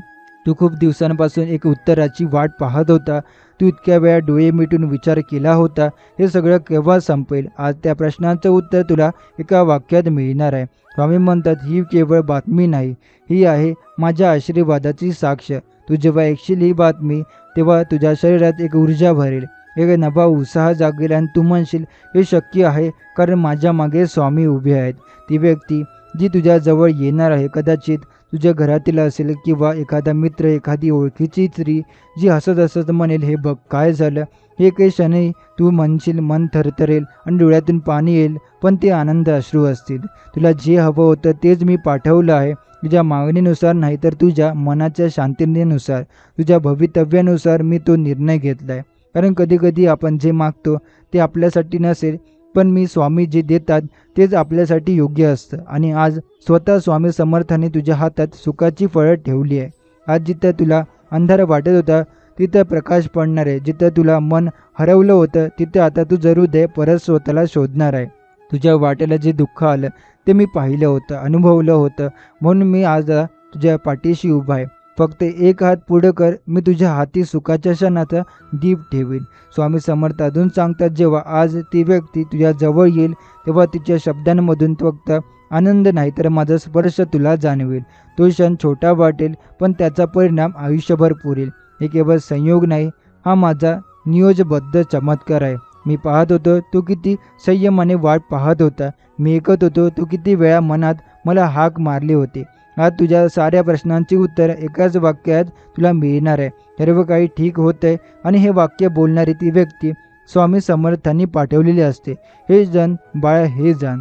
तू खूप दिवसांपासून एक उत्तराची वाट पाहत होता. तू इतक्या वेळा डोळे मिटून विचार केला होता, हे सगळं केव्हा संपेल? आज त्या प्रश्नाचं उत्तर तुला एका वाक्यात मिळणार आहे. स्वामी म्हणतात, ही केवळ बातमी नाही, ही आहे माझ्या आशीर्वादाची साक्ष. तू जेव्हा ऐकशील ही बातमी, तेव्हा तुझ्या शरीरात एक ऊर्जा भरेल, एक नवा उत्साह जागेल आणि तू म्हणशील, हे शक्य आहे, कारण माझ्या मागे स्वामी उभे आहेत. ती व्यक्ती जी तुझ्या जवळ येणार आहे कदाचित तुझ्या घरातील असेल किंवा एखादा मित्र, एखादी ओळखीची स्त्री, जी हसत हसत म्हणेल, हे बघ काय झालं. हे काही क्षणी तू म्हणशील, मन थरथरेल आणि डोळ्यातून पाणी येईल, पण ते आनंद अश्रू असतील. तुला जे हवं होतं तेच मी पाठवलं आहे. तुझ्या मागणीनुसार नाही, तर तुझ्या मनाच्या शांततेनुसार, तुझ्या भवितव्यानुसार मी तो निर्णय घेतला आहे. कारण कधीकधी आपण जे मागतो ते आपल्यासाठी नसेल, पण मी स्वामी जे देतात तेच आपल्यासाठी योग्य असतं. आणि आज स्वतः स्वामी समर्थाने तुझ्या हातात सुखाची फळं ठेवली आहे. आज जिथं तुला अंधार वाटत होता तिथं प्रकाश पडणार आहे. जिथं तुला मन हरवलं होतं तिथं आता तुझं हृदय परत स्वतःला शोधणार आहे. तुझ्या वाटेला जे दुःख आलं ते मी पाहिलं होतं, अनुभवलं होतं, म्हणून मी आज तुझ्या पाठीशी उभा आहे. फक्त एक हात पुढं कर, मी तुझ्या हाती सुखाच्या क्षणाचा दीप ठेवीन. स्वामी समर्थ अजून सांगतात, जेव्हा आज ती व्यक्ती तुझ्या जवळ येईल तेव्हा तिच्या शब्दांमधून फक्त आनंद नाही, तर माझा स्पर्श तुला जाणवेल. तो क्षण छोटा वाटेल, पण त्याचा परिणाम आयुष्यभर पुरेल. हे केवळ संयोग नाही, हा माझा नियोजबद्ध चमत्कार आहे. मी पाहत होतो तू किती संयमाने वाट पाहत होता. मी ऐकत होतो तू किती वेळा मनात मला हाक मारली होती. आज तुझ्या साऱ्या प्रश्नांची उत्तर एकाच वाक्यात तुला मिळणार आहे. सर्व काही ठीक होतंय. आणि हे वाक्य बोलणारी ती व्यक्ती स्वामी समर्थांनी पाठवलेली असते. हे जण बाळा, हे जाण.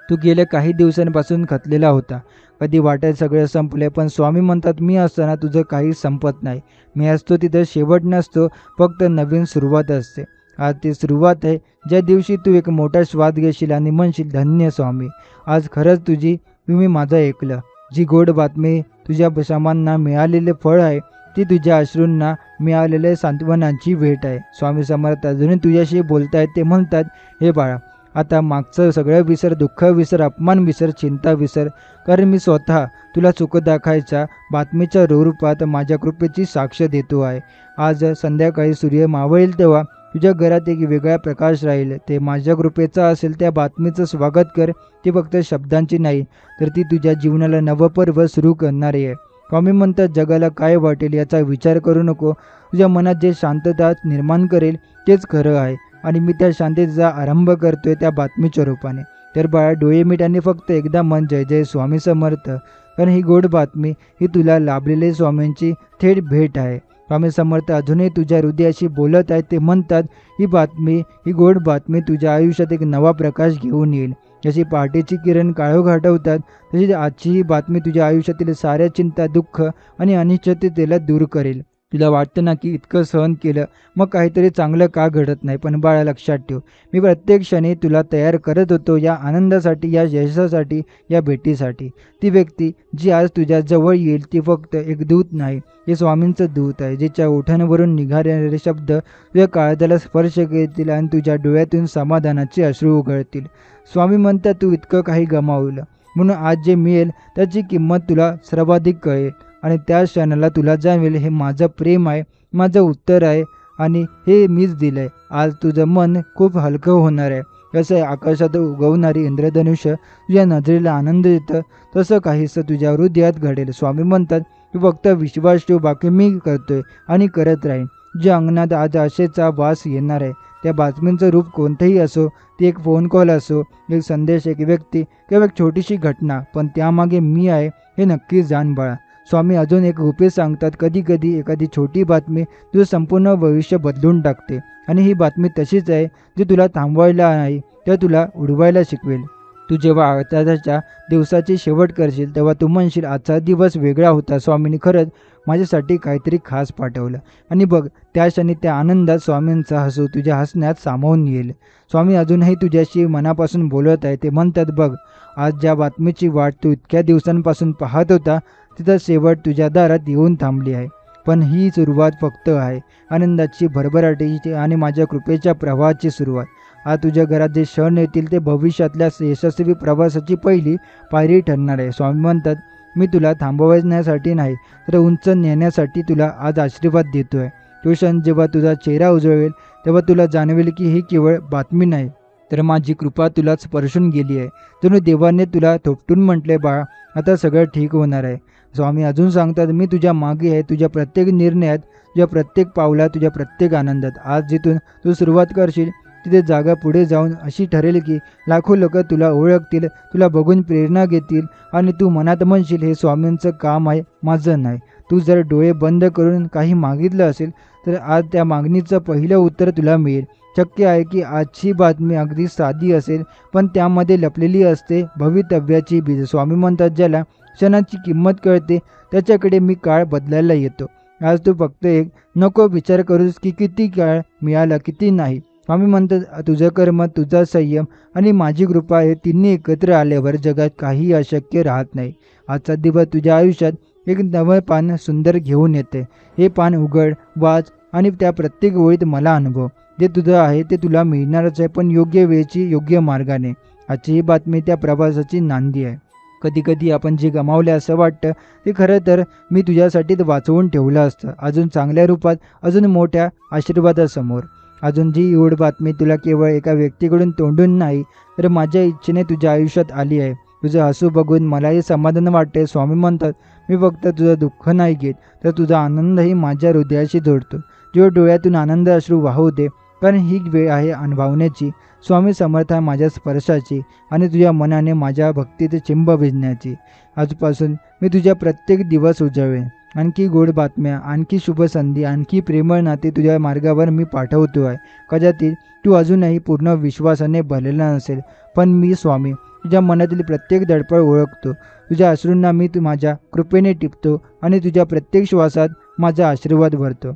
तू गेल्या काही दिवसांपासून खचलेला होता. कधी वाटत सगळं संपले, पण स्वामी म्हणतात, मी असताना तुझं काही संपत नाही. मी असतो तिथं शेवट नसतो, फक्त नवीन सुरुवात असते. आज ती सुरुवात आहे, ज्या दिवशी तू एक मोठा श्वास घेशील आणि म्हणशील, धन्य स्वामी, आज खरंच तुम्ही माझं ऐकलं. जी गोड बातमी तुझ्या सामांना मिळालेले फळ आहे, ती तुझ्या अश्रूंना मिळालेल्या सांत्वनाची भेट आहे. स्वामी समर्थ अजूनही तुझ्याशी बोलतायत. ते म्हणतात, हे बाळा, आता मागचं सगळं विसर, दुःख विसर, अपमान विसर, चिंता विसर, कारण मी स्वतः तुला चुक दाखायच्या बातमीच्या रूपात माझ्या कृपेची साक्ष देतो आहे. आज संध्याकाळी सूर्य मावळेल तेव्हा तुझ्या घरात एक वेगळा प्रकाश राहील. ते माझ्या कृपेचा असेल. त्या बातमीचं स्वागत कर. ती फक्त शब्दांची नाही, तर ती तुझ्या जीवनाला नवपर्व सुरू करणारी आहे. स्वामी म्हणतात, जगाला काय वाटेल याचा विचार करू नको. तुझ्या मनात जे शांतता निर्माण करेल तेच खरं आहे, आणि मी त्या शांततेचा आरंभ करतोय त्या बातमीच्या रूपाने. तर बाळा, डोळे मिट आणि फक्त एकदा मन जय जय स्वामी समर्थ. कारण ही गोड बातमी ही तुला लाभलेले स्वामींची थेट भेट आहे. स्वामी समर्थ अजूनही तुझ्या हृदयाशी बोलत आहेत. ते म्हणतात, ही गोड बातमी तुझ्या आयुष्यात एक नवा प्रकाश घेऊन येईल. जशी पहाटेची किरण काळोख हटवतात तशी आजची ही बातमी तुझ्या आयुष्यातील साऱ्या चिंता, दुःख आणि अनिश्चिततेला दूर करेल. तुला वाटतं ना की इतकं सहन केलं मग काहीतरी चांगलं का घडत नाही, पण बाळा लक्षात ठेव, मी प्रत्येक क्षणी तुला तयार करत होतो या आनंदासाठी, या यशासाठी, या भेटीसाठी. ती व्यक्ती जी आज तुझ्या जवळ येईल ती फक्त एक दूत नाही, हे स्वामींचं दूत आहे, जिच्या ओठांवरून निघालेले शब्द तुझ्या काळजाला स्पर्श करतील आणि तुझ्या डोळ्यातून समाधानाचे अश्रू उघळतील. स्वामी म्हणतात तू इतकं काही गमावलं, म्हणून आज जे मिळेल त्याची किंमत तुला सर्वाधिक कळेल आणि त्या क्षणाला तुला जाणवेल हे माझं प्रेम आहे, माझं उत्तर आहे आणि हे मीच दिलं आहे. आज तुझं मन खूप हलकं होणार आहे. कसं आहे, आकाशात उगवणारी इंद्रधनुष्य तुझ्या नजरेला आनंद देतं, तसं काहीसं तुझ्या हृदयात घडेल. स्वामी म्हणतात तू फक्त विश्वास ठेव, बाकी मी करतोय आणि करत राहीन. ज्या अंगणात आज आशेचा वास येणार आहे त्या बातमीचं रूप कोणतंही असो, ती एक फोन कॉल असो, एक संदेश, एक व्यक्ती किंवा एक छोटीशी घटना, पण त्यामागे मी आहे हे नक्की जाण बाळा. स्वामी अजून एक उपाय सांगतात, कधी कधी एखादी छोटी बातमी तुझं संपूर्ण भविष्य बदलून टाकते आणि ही बातमी तशीच आहे जी तुला थांबवायला नाही तर तुला उडवायला शिकवेल. तू जेव्हा आजच्या दिवसाची शेवट करशील तेव्हा तू म्हणशील आजचा दिवस वेगळा होता, स्वामींनी खरंच माझ्यासाठी काहीतरी खास पाठवलं. आणि बघ त्या क्षणी त्या आनंदात स्वामींचा हसू तुझ्या हसण्यात सामावून येईल. स्वामी अजूनही तुझ्याशी मनापासून बोलत आहे. ते म्हणतात बघ, आज ज्या बातमीची वाट तू इतक्या दिवसांपासून पाहत होता तिचा शेवट तुझ्या दारात येऊन थांबली आहे. पण ही सुरुवात फक्त आहे आनंदाची, भरभराटीची आणि माझ्या कृपेच्या प्रवाहाची सुरुवात. आज तुझ्या घरात जे क्षण येतील ते भविष्यातल्या यशस्वी प्रवासाची पहिली पायरी ठरणार आहे. स्वामी म्हणतात मी तुला थांबवण्यासाठी नाही तर उंच नेण्यासाठी तुला आज आशीर्वाद देतोय. तो क्षण जेव्हा तुझा चेहरा उजळेल तेव्हा तुला जाणवेल की ही केवळ बातमी नाही तर माझी कृपा तुला स्पर्शून गेली आहे. जणू देवाने तुला थोपटून म्हटले बाळा आता सगळं ठीक होणार आहे. स्वामी अजून सांगतात मी तुझ्या मागे आहे, तुझ्या प्रत्येक निर्णयात, तुझ्या प्रत्येक पावलात, तुझ्या प्रत्येक आनंदात. आज जिथून तू सुरुवात करशील तिथे जागा पुढे जाऊन अशी ठरेल की लाखो लोक तुला ओळखतील, तुला बघून प्रेरणा घेतील आणि तू मनात म्हणशील हे स्वामींचं काम आहे, माझं नाही. तू जर डोळे बंद करून काही मागितलं असेल तर आज त्या मागणीचं पहिलं उत्तर तुला मिळेल. शक्य आहे की आजची बातमी अगदी साधी असेल पण त्यामध्ये लपलेली असते भवितव्याची बीज. स्वामी म्हणतात ज्याला क्षणाची किंमत कळते त्याच्याकडे मी काळ बदलायला येतो. आज तू फक्त एक नको विचार करूस की किती काळ मिळाला किती नाही. स्वामी म्हणतात तुझं कर्म, तुझा संयम आणि माझी कृपा हे तिन्ही एकत्र आल्यावर जगात काही अशक्य राहत नाही. आजचा दिवस तुझ्या आयुष्यात एक नवं पान सुंदर घेऊन येते. हे पान उघड, वाच आणि त्या प्रत्येक ओळीत मला अनुभव. जे तुझं आहे ते तुला मिळणारच आहे, पण योग्य वेळेची योग्य मार्गाने. आजची ही बातमी त्या प्रवासाची नांदी आहे. कधी कधी आपण जे गमावले असं वाटतं ते खरं तर मी तुझ्यासाठीच वाचवून ठेवलं असतं, अजून चांगल्या रूपात, अजून मोठ्या आशीर्वादासमोर. अजून जी ओढ बातमी तुला केवळ एका व्यक्तीकडून तोंडून नाही तर माझ्या इच्छेने तुझ्या आयुष्यात आली आहे. तुझं हसू बघून मलाही समाधान वाटते. स्वामी म्हणतात मी फक्त तुझं दुःख नाही घेत तर तुझा आनंदही माझ्या हृदयाशी जोडतो. जेव्हा डोळ्यातून आनंद अश्रू वाहू दे, कारण ही वेळ आहे अनुभवण्याची. स्वामी समर्थ आहे माझ्या स्पर्शाची आणि तुझ्या मनाने माझ्या भक्तीचे चिंब भिजण्याची. आजपासून मी तुझ्या प्रत्येक दिवस उजळवेन. आणखी गोड बातम्या, आणखी शुभ संधी, आणखी प्रेमळ नाते तुझ्या मार्गावर मी पाठवतो आहे. कदाचित तू अजूनही पूर्ण विश्वासाने भरलेला नसेल, पण मी स्वामी तुझ्या मनातील प्रत्येक धडपड ओळखतो. तुझ्या अश्रूंना मी माझ्या कृपेने टिपतो आणि तुझ्या प्रत्येक श्वासात माझा आशीर्वाद भरतो.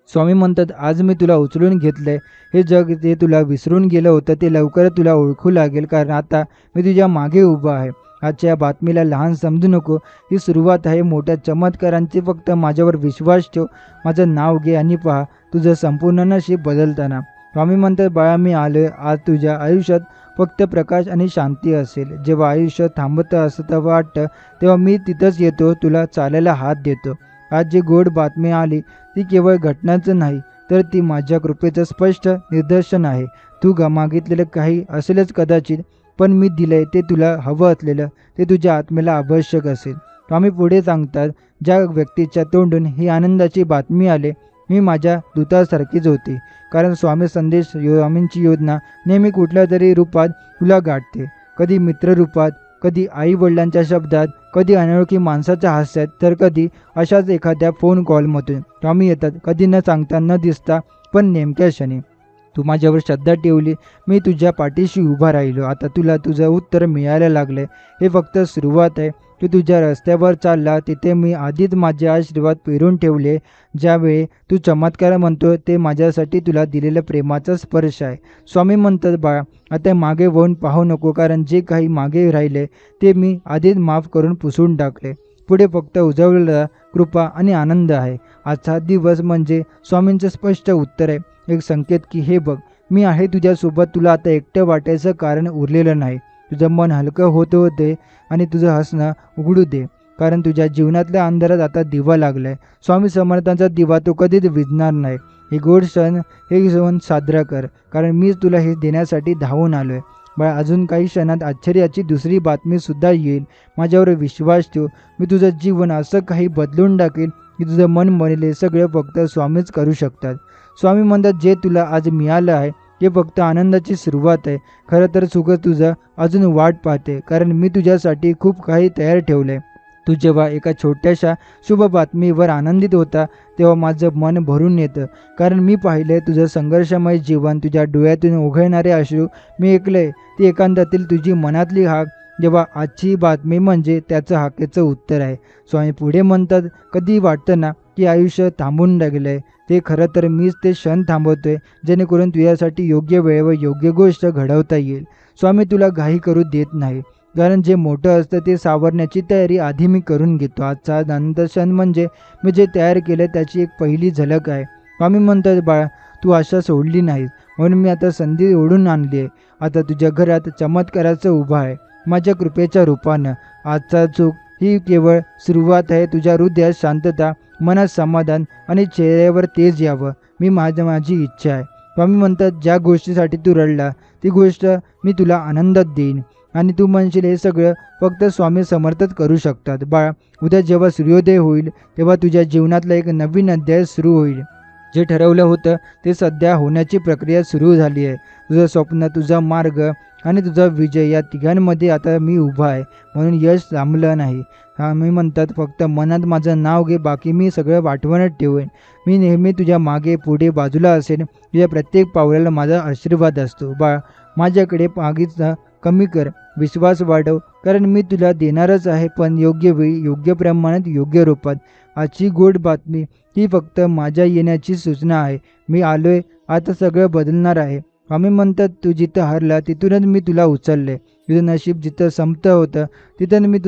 स्वामी म्हणतात आज मी तुला उचलून घेतलंय. हे जग जे तुला विसरून गेलं होतं ते लवकरच तुला ओळखू लागेल, कारण आता मी तुझ्या मागे उभा आहे. आजच्या बातमीला लहान समजू नको, ही सुरुवात आहे मोठ्या चमत्कारांची. फक्त माझ्यावर विश्वास ठेव, माझं नाव घे आणि पहा तुझं संपूर्ण नशीब बदलताना. स्वामी म्हणतात बाळा मी आलोय. आज तुझ्या आयुष्यात फक्त प्रकाश आणि शांती असेल. जेव्हा आयुष्य थांबतं असं वाटतं तेव्हा मी तिथंच येतो, तुला चालायला हात देतो. आज जी गोड बातमी आली ती केवळ घटनाचं नाही तर ती माझ्या कृपेचं स्पष्ट निदर्शन आहे. तू मागितलेलं काही असेलच कदाचित, पण मी दिलंय ते तुला हवं असलेलं, ते तुझ्या आत्मेला आवश्यक असेल. स्वामी पुढे सांगतात ज्या व्यक्तीच्या तोंडून ही आनंदाची बातमी आले मी माझ्या दूतासारखीच होती, कारण स्वामींची योजना नेहमी कुठल्या तरी रूपात तुला गाठते. कधी मित्र रूपात, कधी आई वडिलांच्या शब्दात, कधी अनोळखी माणसाच्या हास्यात, तर कधी अशाच एखाद्या फोन कॉलमधून. स्वामी येतात कधी न सांगता, न दिसता, पण नेमक्या क्षणी. तू माझ्यावर श्रद्धा ठेवली, मी तुझ्या पाठीशी उभा राहिलो. आता तुला तुझं उत्तर मिळायला लागले. हे फक्त सुरुवात आहे. तू तुझ्या रस्त्यावर चालला, तिथे मी आधीच माझे आशीर्वाद पेरून ठेवले. ज्यावेळी तू चमत्कार म्हणतो ते माझ्यासाठी तुला दिलेला प्रेमाचा स्पर्श आहे. स्वामी म्हणतात, बाळा आता मागे वळून पाहू नको, कारण जे काही मागे राहिले ते मी आधीच माफ करून पुसून टाकले. पुढे फक्त उजवलेला कृपा आणि आनंद आहे. आजचा दिवस म्हणजे स्वामींचं स्पष्ट उत्तर आहे, एक संकेत की हे बघ, मी आहे तुझ्यासोबत. तुला आता एकटं वाटायचं कारण उरलेलं नाही. तुझं मन हलकं होत होते आणि तुझं हसणं उघडू दे, कारण तुझ्या जीवनातल्या अंधारात आता दिवा लागलाय. स्वामी समर्थांचा दिवा तो कधीच विझणार नाही. हे गोड सण साजरा कर, कारण मीच तुला हे देण्यासाठी धावून आलोय. बाळा अजून काही क्षणात आश्चर्याची दुसरी बातमी सुद्धा येईल. माझ्यावर विश्वास ठेव. मी तुझं जीवन असं काही बदलून टाकेल की तुझं मन म्हणेल सगळं फक्त स्वामीच करू शकतात. स्वामी म्हणतात, जे तुला आज मिळालं आहे ते फक्त आनंदाची सुरुवात आहे. खरं तर सुख तुझं अजून वाट पाहते, कारण मी तुझ्यासाठी खूप काही तयार ठेवलं आहे. तू जेव्हा एका छोट्याशा शुभ बातमीवर आनंदित होता तेव्हा माझं मन भरून येतं, कारण मी पाहिलं तुझं संघर्षमय जीवन, तुझ्या डोळ्यातून ओघळणारे अश्रू मी ऐकलंय. ती एकांतातील तुझी मनातली हाक. जेव्हा आजची बातमी म्हणजे त्याचं हाकेचं उत्तर आहे. स्वामी पुढे म्हणतात, कधी वाटतं ना की आयुष्य थांबून लागलंय, ते खरं तर मीच ते क्षण थांबवतोय, जेणेकरून तुझ्यासाठी योग्य वेळेवर योग्य गोष्ट घडवता येईल. स्वामी तुला घाई करू देत नाही, कारण जे मोठं असतं ते सावरण्याची तयारी आधी मी करून घेतो. आजचा आनंद क्षण म्हणजे मी जे तयार केलं त्याची एक पहिली झलक आहे. स्वामी म्हणतात, बाळा तू आशा सोडली नाहीस, म्हणून मी आता संधी ओढून आणली आहे. आता तुझ्या घरात चमत्काराचं उभा आहे माझ्या कृपेच्या रूपानं. आजचा चूक ही केवळ सुरुवात आहे. तुझ्या हृदयात शांतता, मनात समाधान आणि चेहऱ्यावर तेज यावं माझी इच्छा आहे. स्वामी म्हणतात, ज्या गोष्टीसाठी तू रडला ती गोष्ट मी तुला आनंदात देईन, आणि तू म्हणशील हे सगळं फक्त स्वामी समर्थच करू शकतात. बाळा उद्या जेव्हा सूर्योदय होईल तेव्हा तुझ्या जीवनातला एक नवीन अध्याय सुरू होईल. जे ठरवलं होतं ते सध्या होण्याची प्रक्रिया सुरू झाली आहे. तुझं स्वप्न, तुझा मार्ग आणि तुझा विजय या तिघांमध्ये आता मी उभा आहे, म्हणून यश थांबलं नाही. मी म्हणतात, फक्त मनात माझं नाव घे, बाकी मी सगळं आठवणत ठेवेन. मी नेहमी तुझ्या मागे पुढे बाजूला असेन. तुझ्या प्रत्येक पावलाला माझा आशीर्वाद असतो. बाळा माझ्याकडे मागितलं कमी कर, विश्वास वाढव, कारण मी तुला देणारच आहे, पण योग्य वेळी, योग्य प्रमाणात, योग्य रूपात. आजची गोड बातमी ही फक्त माझ्या येण्याची सूचना आहे. मी आलोय, आता सगळं बदलणार आहे. आम्ही म्हणतात, तू जिथं हरला तिथूनच मी तुला उचलले. तुझं नशीब जिथं संपतं होतं तिथं मी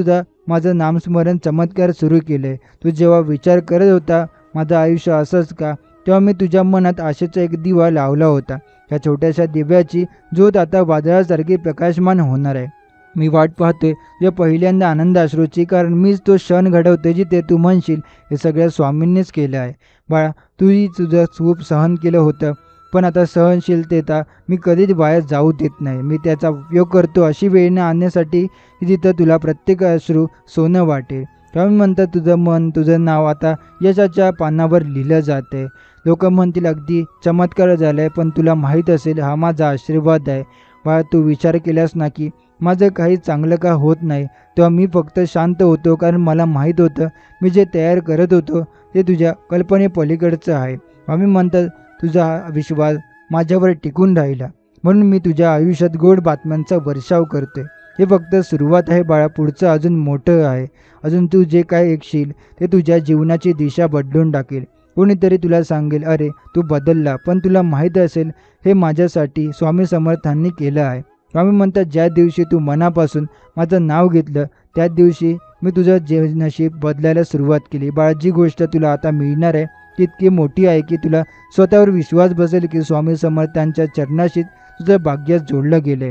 माझं नामस्मरण चमत्कार सुरू केले. तू जेव्हा विचार करत होता माझं आयुष्य असंच का, तेव्हा मी तुझ्या मनात आशेचा एक दिवा लावला होता. या छोट्याशा दिव्याची ज्योत आता वादळासारखी प्रकाशमान होणार आहे. मी वाट पाहतोय या पहिल्यांदा आनंद अश्रूची, कारण मीच तो क्षण घडवतोय जिथे तू म्हणशील हे सगळं स्वामींनीच केलं आहे. बाळा तूही तुझं खूप सहन केलं होतं, पण आता सहनशीलतेता मी कधीच वाया जाऊ देत नाही. मी त्याचा उपयोग करतो अशी वेळ आणण्यासाठी की जिथं तुला प्रत्येक अश्रू सोनं वाटेल. स्वामी म्हणतात, तुझं मन, तुझं नाव आता यशाच्या पानावर लिहिलं जाते. लोक म्हणतील अगदी चमत्कार झालाय, पण तुला माहीत असेल हा माझा आशीर्वाद आहे. बाळा तू विचार केलास ना की माझं काही चांगलं का होत नाही, तेव्हा मी फक्त शांत होतो, कारण मला माहीत होतं मी जे तयार करत होतो ते तुझ्या कल्पनेपलीकडचं आहे. स्वामी म्हणतात, तुझा हा विश्वास माझ्यावर टिकून राहिला, म्हणून मी तुझ्या आयुष्यात गोड बातम्यांचा वर्षाव करतोय. हे फक्त सुरुवात आहे बाळा, पुढचं अजून मोठं आहे. अजून तू जे काय ऐकशील ते तुझ्या जीवनाची दिशा बदलून टाकेल. कोणीतरी तुला सांगेल, अरे तू बदलला, पण तुला माहीत असेल हे माझ्यासाठी स्वामी समर्थांनी केलं आहे. स्वामी म्हणतात, ज्या दिवशी तू मनापासून माझं नाव घेतलं त्या दिवशी मी तुझं नशीब बदलायला सुरुवात केली. बाळा जी गोष्ट तुला आता मिळणार आहे ती इतकी मोठी आहे की तुला स्वतःवर विश्वास बसेल की स्वामी समर्थांच्या चरणाशीच तुझं भाग्य जोडलं गेले.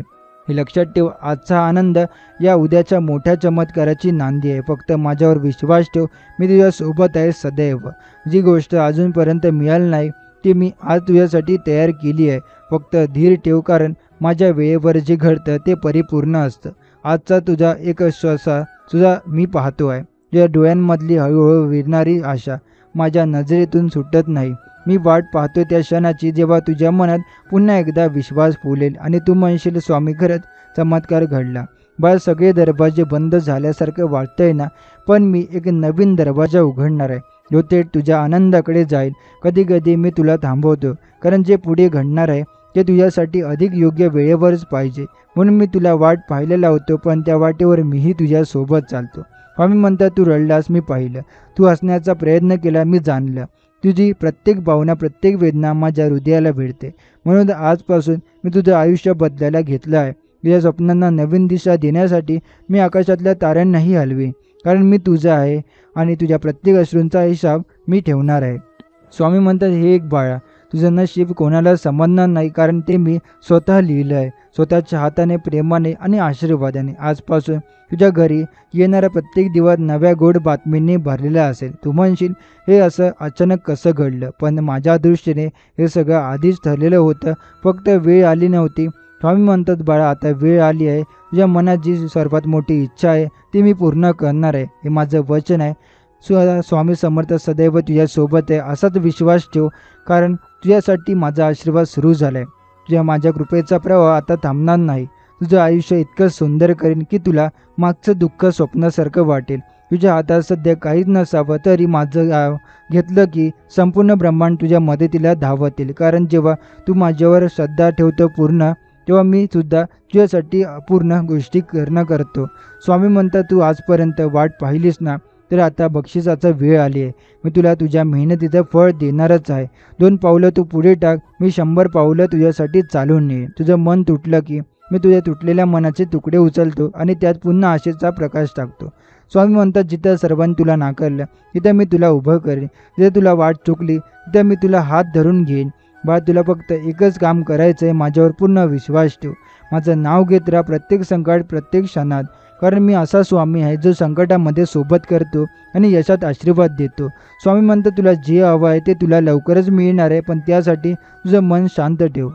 हे लक्षात ठेव, आजचा आनंद या उद्याच्या मोठ्या चमत्काराची नांदी आहे. फक्त माझ्यावर विश्वास ठेव, मी तुझ्या सोबत आहे सदैव. जी गोष्ट अजूनपर्यंत मिळाली नाही ती मी आज तुझ्यासाठी तयार केली आहे. फक्त धीर ठेव, कारण माझ्या वेळेवर जे घडतं ते परिपूर्ण असतं. आजचा तुझा एक श्वासा तुझा मी पाहतो आहे. तुझ्या डोळ्यांमधली हळूहळू विरणारी आशा माझ्या नजरेतून सुटत नाही. मी वाट पाहतो त्या क्षणाची जेव्हा तुझ्या मनात पुन्हा एकदा विश्वास फुलेल आणि तू म्हणशील, स्वामी खरंच चमत्कार घडला. बाळ सगळे दरवाजे बंद झाल्यासारखं वाटतंय ना, पण मी एक नवीन दरवाजा उघडणार आहे, जो थेट तुझ्या आनंदाकडे जाईल. कधी कधी मी तुला थांबवतो, कारण जे पुढे घडणार आहे ते तुझ्यासाठी अधिक योग्य वेळेवरच पाहिजे. म्हणून मी तुला वाट पाहायला लावतो, पण त्या वाटेवर मीही तुझ्यासोबत चालतो. स्वामी म्हणतात, तू रडलास मी पाहिलं, तू हसण्याचा प्रयत्न केला मी जाणलं. तुझी प्रत्येक भावना, प्रत्येक वेदना माझ्या हृदयाला भिडते. म्हणून आजपासून मी तुझं आयुष्य बदलायला घेतलं आहे. तुझ्या स्वप्नांना नवीन दिशा देण्यासाठी मी आकाशातल्या ताऱ्यांनाही हलवीन, कारण मी तुझा आहे आणि तुझ्या प्रत्येक अश्रूंचा हिसाब मी ठेवणार आहे. स्वामी म्हणतात, हे एक बाळा, तुझं नशीब कोणाला समजणार नाही, कारण ते मी स्वतः लिहिलं आहे, स्वतःच्या हाताने, प्रेमाने आणि आशीर्वादाने. आजपासून तुझ्या घरी येणारा प्रत्येक दिवस नव्या गोड बातमींनी भरलेला असेल. तू म्हणशील, हे असं अचानक कसं घडलं? पण माझ्या दृष्टीने हे सगळं आधीच ठरलेलं होतं, फक्त वेळ आली नव्हती. स्वामी म्हणतात, बाळा, आता वेळ आली आहे. तुझ्या मनात जी सर्वात मोठी इच्छा आहे ती मी पूर्ण करणार आहे, हे माझं वचन आहे. स्वामी समर्थ सदैव तुझ्यासोबत आहे, असाच विश्वास ठेव, कारण तुझ्यासाठी माझा आशीर्वाद सुरू झाला आहे. तुझ्या माझ्या कृपेचा प्रवाह आता थांबणार नाही. तुझं आयुष्य इतकं सुंदर करेन की तुला मागचं दुःख स्वप्नासारखं वाटेल. तुझ्या हातात सध्या काहीच नसावं तरी माझं घेतलं की संपूर्ण ब्रह्मांड तुझ्या मदतीला धावतील, कारण जेव्हा तू माझ्यावर श्रद्धा ठेवतो पूर्ण, तेव्हा मी सुद्धा तुझ्यासाठी अपूर्ण गोष्टी करतो. स्वामी म्हणतात, तू आजपर्यंत वाट पाहिलीस ना, तर आता बक्षिसाचा वेळ आली आहे. मी तुला तुझ्या मेहनतीचं फळ देणारच आहे. 2 पावलं तू पुढे टाक, मी 100 पावलं तुझ्यासाठी चालून येईन. तुझं मन तुटलं की मी तुझ्या तुटलेल्या मनाचे तुकडे उचलतो आणि त्यात पुन्हा आशेचा प्रकाश टाकतो. स्वामी म्हणतात, जिथं सर्वांनी तुला नाकारलं तिथं मी तुला उभं करेन. जिथं तुला वाट चुकली तिथं मी तुला हात धरून घेईन. बाळ, तुला फक्त एकच काम करायचं आहे, माझ्यावर पूर्ण विश्वास ठेव. माझं नाव घेत राहा प्रत्येक संकट, प्रत्येक क्षणात, कारण मी असा स्वामी आहे जो संकटामध्ये सोबत करतो आणि यशात आशीर्वाद देतो. स्वामी म्हणतात, तुला जे हवं आहे ते तुला लवकरच मिळणार आहे, पण त्यासाठी तुझं मन शांत ठेव.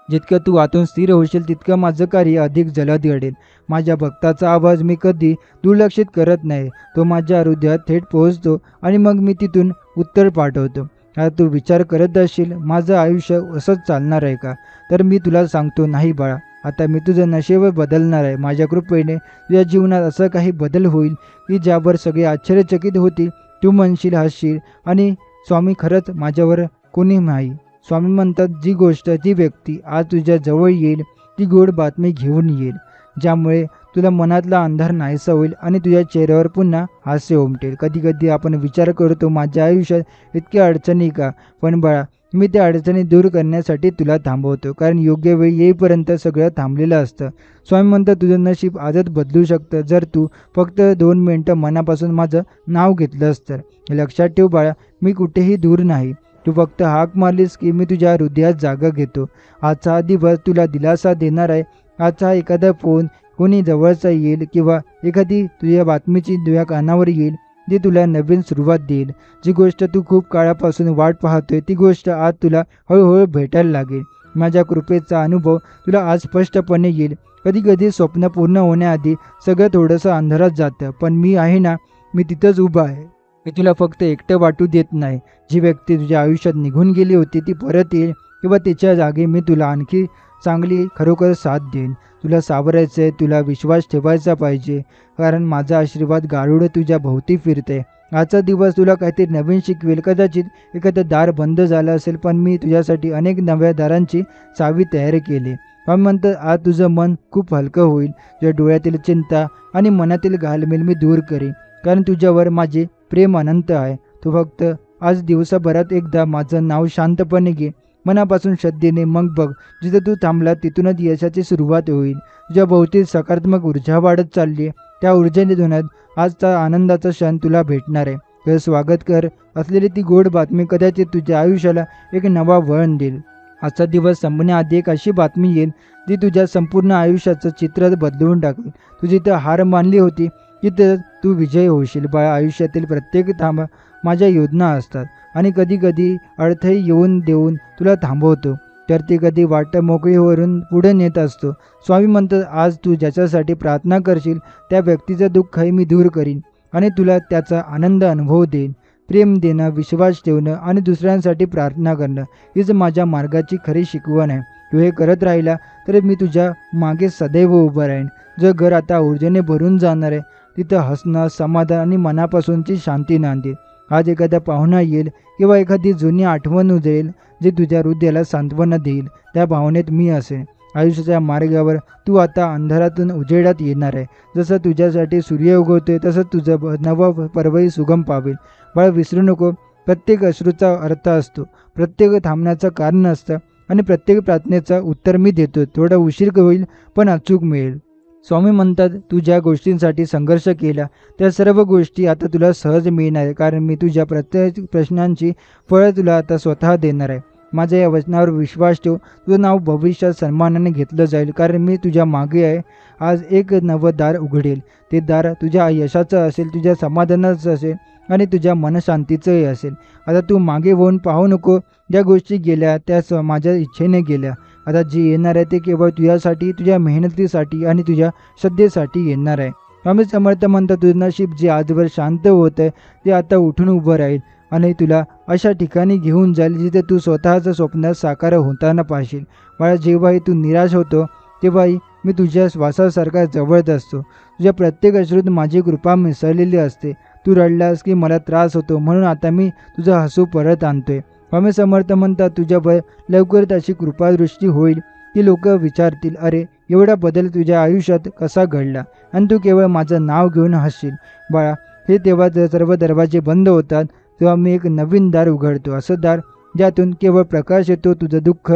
जितकं तू आतून स्थिर होशील तितकं माझं कार्य अधिक जलद घडेल. माझ्या भक्ताचा आवाज मी कधी दुर्लक्षित करत नाही. तो माझ्या हृदयात थेट पोहोचतो आणि मग मी तिथून उत्तर पाठवतो. आता तू विचार करत असशील, माझं आयुष्य असंच चालणार आहे का? तर मी तुला सांगतो, नाही बाळा, आता मी तुझं नशीब बदलणार आहे. माझ्या कृपेने तुझ्या जीवनात असं काही बदल होईल की ज्यावर सगळे आश्चर्यचकित होतील. तू म्हणशील, हसशील, आणि स्वामी, खरंच माझ्यावर कोणी नाही. स्वामी म्हणतात, जी गोष्ट, ती व्यक्ती आज तुझ्या जवळ येईल ती गोड बातमी घेऊन येईल, ज्यामुळे तुला मनातला अंधार नाहीसा होईल आणि तुझ्या चेहऱ्यावर पुन्हा हास्य उमटेल. कधी कधी आपण विचार करतो, माझ्या आयुष्यात इतक्या अडचणी का? पण बाळा, मी त्या अडचणी दूर करण्यासाठी तुला थांबवतो, कारण योग्य वेळ येईपर्यंत सगळं थांबलेलं असतं. स्वामी म्हणतात, तुझं नशीब आजच बदलू शकतं जर तू फक्त 2 मिनटं मनापासून माझं नाव घेतलंस तर. लक्षात ठेव बाळा, मी कुठेही दूर नाही. तू फक्त हाक मारलीस की मी तुझ्या हृदयात जागा घेतो. आजचा हा दिवस तुला दिलासा देणार आहे. आजचा एखादा फोन कोणी जवळचा येईल किंवा एखादी तुझ्या बातमीची तुझ्या कानावर येईल, जी तुला नवीन सुरुवात देईल. जी गोष्ट तू खूप काळापासून वाट पाहतोय ती गोष्ट आज तुला हळूहळू भेटायला लागेल. माझ्या कृपेचा अनुभव तुला आज स्पष्टपणे येईल. कधी कधी स्वप्न पूर्ण होण्याआधी सगळं थोडंसं अंधारात जातं, पण मी आहे ना, मी तिथंच उभा आहे. मी तुला फक्त एकटं वाटू देत नाही. जी व्यक्ती तुझ्या आयुष्यात निघून गेली होती ती परत येईल किंवा तिच्या जागी मी तुला आणखी चांगली खरोखर साथ देईन. तुला सावरायचं आहे, तुला विश्वास ठेवायचा पाहिजे, कारण माझा आशीर्वाद गारुड तुझ्या भोवती फिरते. आजचा दिवस तुला काहीतरी नवीन शिकवेल. कदाचित एखादं दार बंद झालं असेल, पण मी तुझ्यासाठी अनेक नव्या दारांची चावी तयार केली. पण म्हणतं, आज तुझं मन खूप हलकं होईल. तुझ्या डोळ्यातील चिंता आणि मनातील घालमेल मी दूर करीन, कारण तुझ्यावर माझे प्रेम अनंत आहे. तू फक्त आज दिवसाभरात एकदा माझं नाव शांतपणे घे, मनापासून श्रद्धेने, मग बघ, जिथे तू थांबला तिथूनच यशाची सुरुवात होईल. तुझ्या भोवती सकारात्मक ऊर्जा वाढत चालली आहे. त्या ऊर्जेतूनच आजचा आनंदाचा क्षण तुला भेटणार आहे. तर स्वागत कर असलेली ती गोड बातमी कदाचित तुझ्या आयुष्याला एक नवा वळण देईल. आजचा दिवस संपण्याआधी एक अशी बातमी येईल जी तुझ्या संपूर्ण आयुष्याचं चित्र बदलवून टाकेल. तू जिथं हार मानली होती तिथं तू विजयी होशील. बाळा, आयुष्यातील प्रत्येक माझ्या योजना असतात आणि कधी कधी अडथळे येऊन देऊन तुला थांबवतो, तर ते कधी वाट मोकळीवरून पुढे नेत असतो. स्वामी म्हणतात, आज तू ज्याच्यासाठी प्रार्थना करशील त्या व्यक्तीचं दुःखही मी दूर करीन आणि तुला त्याचा आनंद अनुभव देईन. प्रेम देणं, विश्वास ठेवणं आणि दुसऱ्यांसाठी प्रार्थना करणं हीच माझ्या मार्गाची खरी शिकवण आहे. तू हे करत राहिला तर मी तुझ्या मागे सदैव उभं राहीन. जर घर आता ऊर्जेने भरून जाणार आहे, तिथं हसणं, समाधान आणि मनापासूनची शांती नांदेल. आज एखादा पाहुणा येईल किंवा एखादी जुनी आठवण उजळेल जे तुझ्या हृदयाला सांत्वना देईल. त्या भावनेत मी असेन. आयुष्याच्या मार्गावर तू आता अंधारातून उजेडात येणार आहे. जसं तुझ्यासाठी सूर्य उगवतोय तसं तुझं नवं पर्वही सुगम पावेल. बाळ, विसरू नको, प्रत्येक अश्रूचा अर्थ असतो, प्रत्येक थांबण्याचं कारण असतं आणि प्रत्येक प्रार्थनेचं उत्तर मी देतो. थोडा उशीर होईल पण अचूक मिळेल. स्वामी म्हणतात, तू ज्या गोष्टींसाठी संघर्ष केला त्या सर्व गोष्टी आता तुला सहज मिळणार आहे, कारण मी तुझ्या प्रत्येक प्रश्नांची फळं तुला आता स्वतः देणार आहे. माझ्या या वचनावर विश्वास ठेव. तुझं नाव भविष्यात सन्मानाने घेतलं जाईल, कारण मी तुझ्या मागे आहे. आज एक नवं दार उघडेल. ते दार तुझ्या यशाचं असेल, तुझ्या समाधानाचं असेल आणि तुझ्या मनशांतीचंही असेल. आता तू मागे वळून पाहू नको. ज्या गोष्टी गेल्या त्या माझ्या इच्छेने गेल्या. आता जे येणार आहे ते केवळ तुझ्यासाठी, तुझ्या मेहनतीसाठी आणि तुझ्या श्रद्धेसाठी येणार आहे. स्वामी समर्थ म्हणतात, तुझं नशीब जे आजवर शांत होत आहे ते आता उठून उभं राहील आणि तुला अशा ठिकाणी घेऊन जाईल जिथे तू स्वतःचं स्वप्न साकार होताना पाहशील. बाळा, जेव्हाही तू निराश होतो तेव्हाही मी तुझ्या श्वासासारखा जवळच असतो. तुझ्या प्रत्येक अश्रूत माझी कृपा मिसळलेली असते. तू रडलास की मला त्रास होतो, म्हणून आता मी तुझं हसू परत आणतोय. स्वामी समर्थ म्हणतात, तुझ्यावर लवकरच अशी कृपादृष्टी होईल की लोक विचारतील, अरे एवढा बदल तुझ्या आयुष्यात कसा घडला, आणि तू केवळ माझं नाव घेऊन हसशील. बाळा, हे तेव्हा सर्व दरवाजे बंद होतात तेव्हा मी एक नवीन दार उघडतो. असं दार ज्यातून केवळ प्रकाश येतो. तुझं दुःख,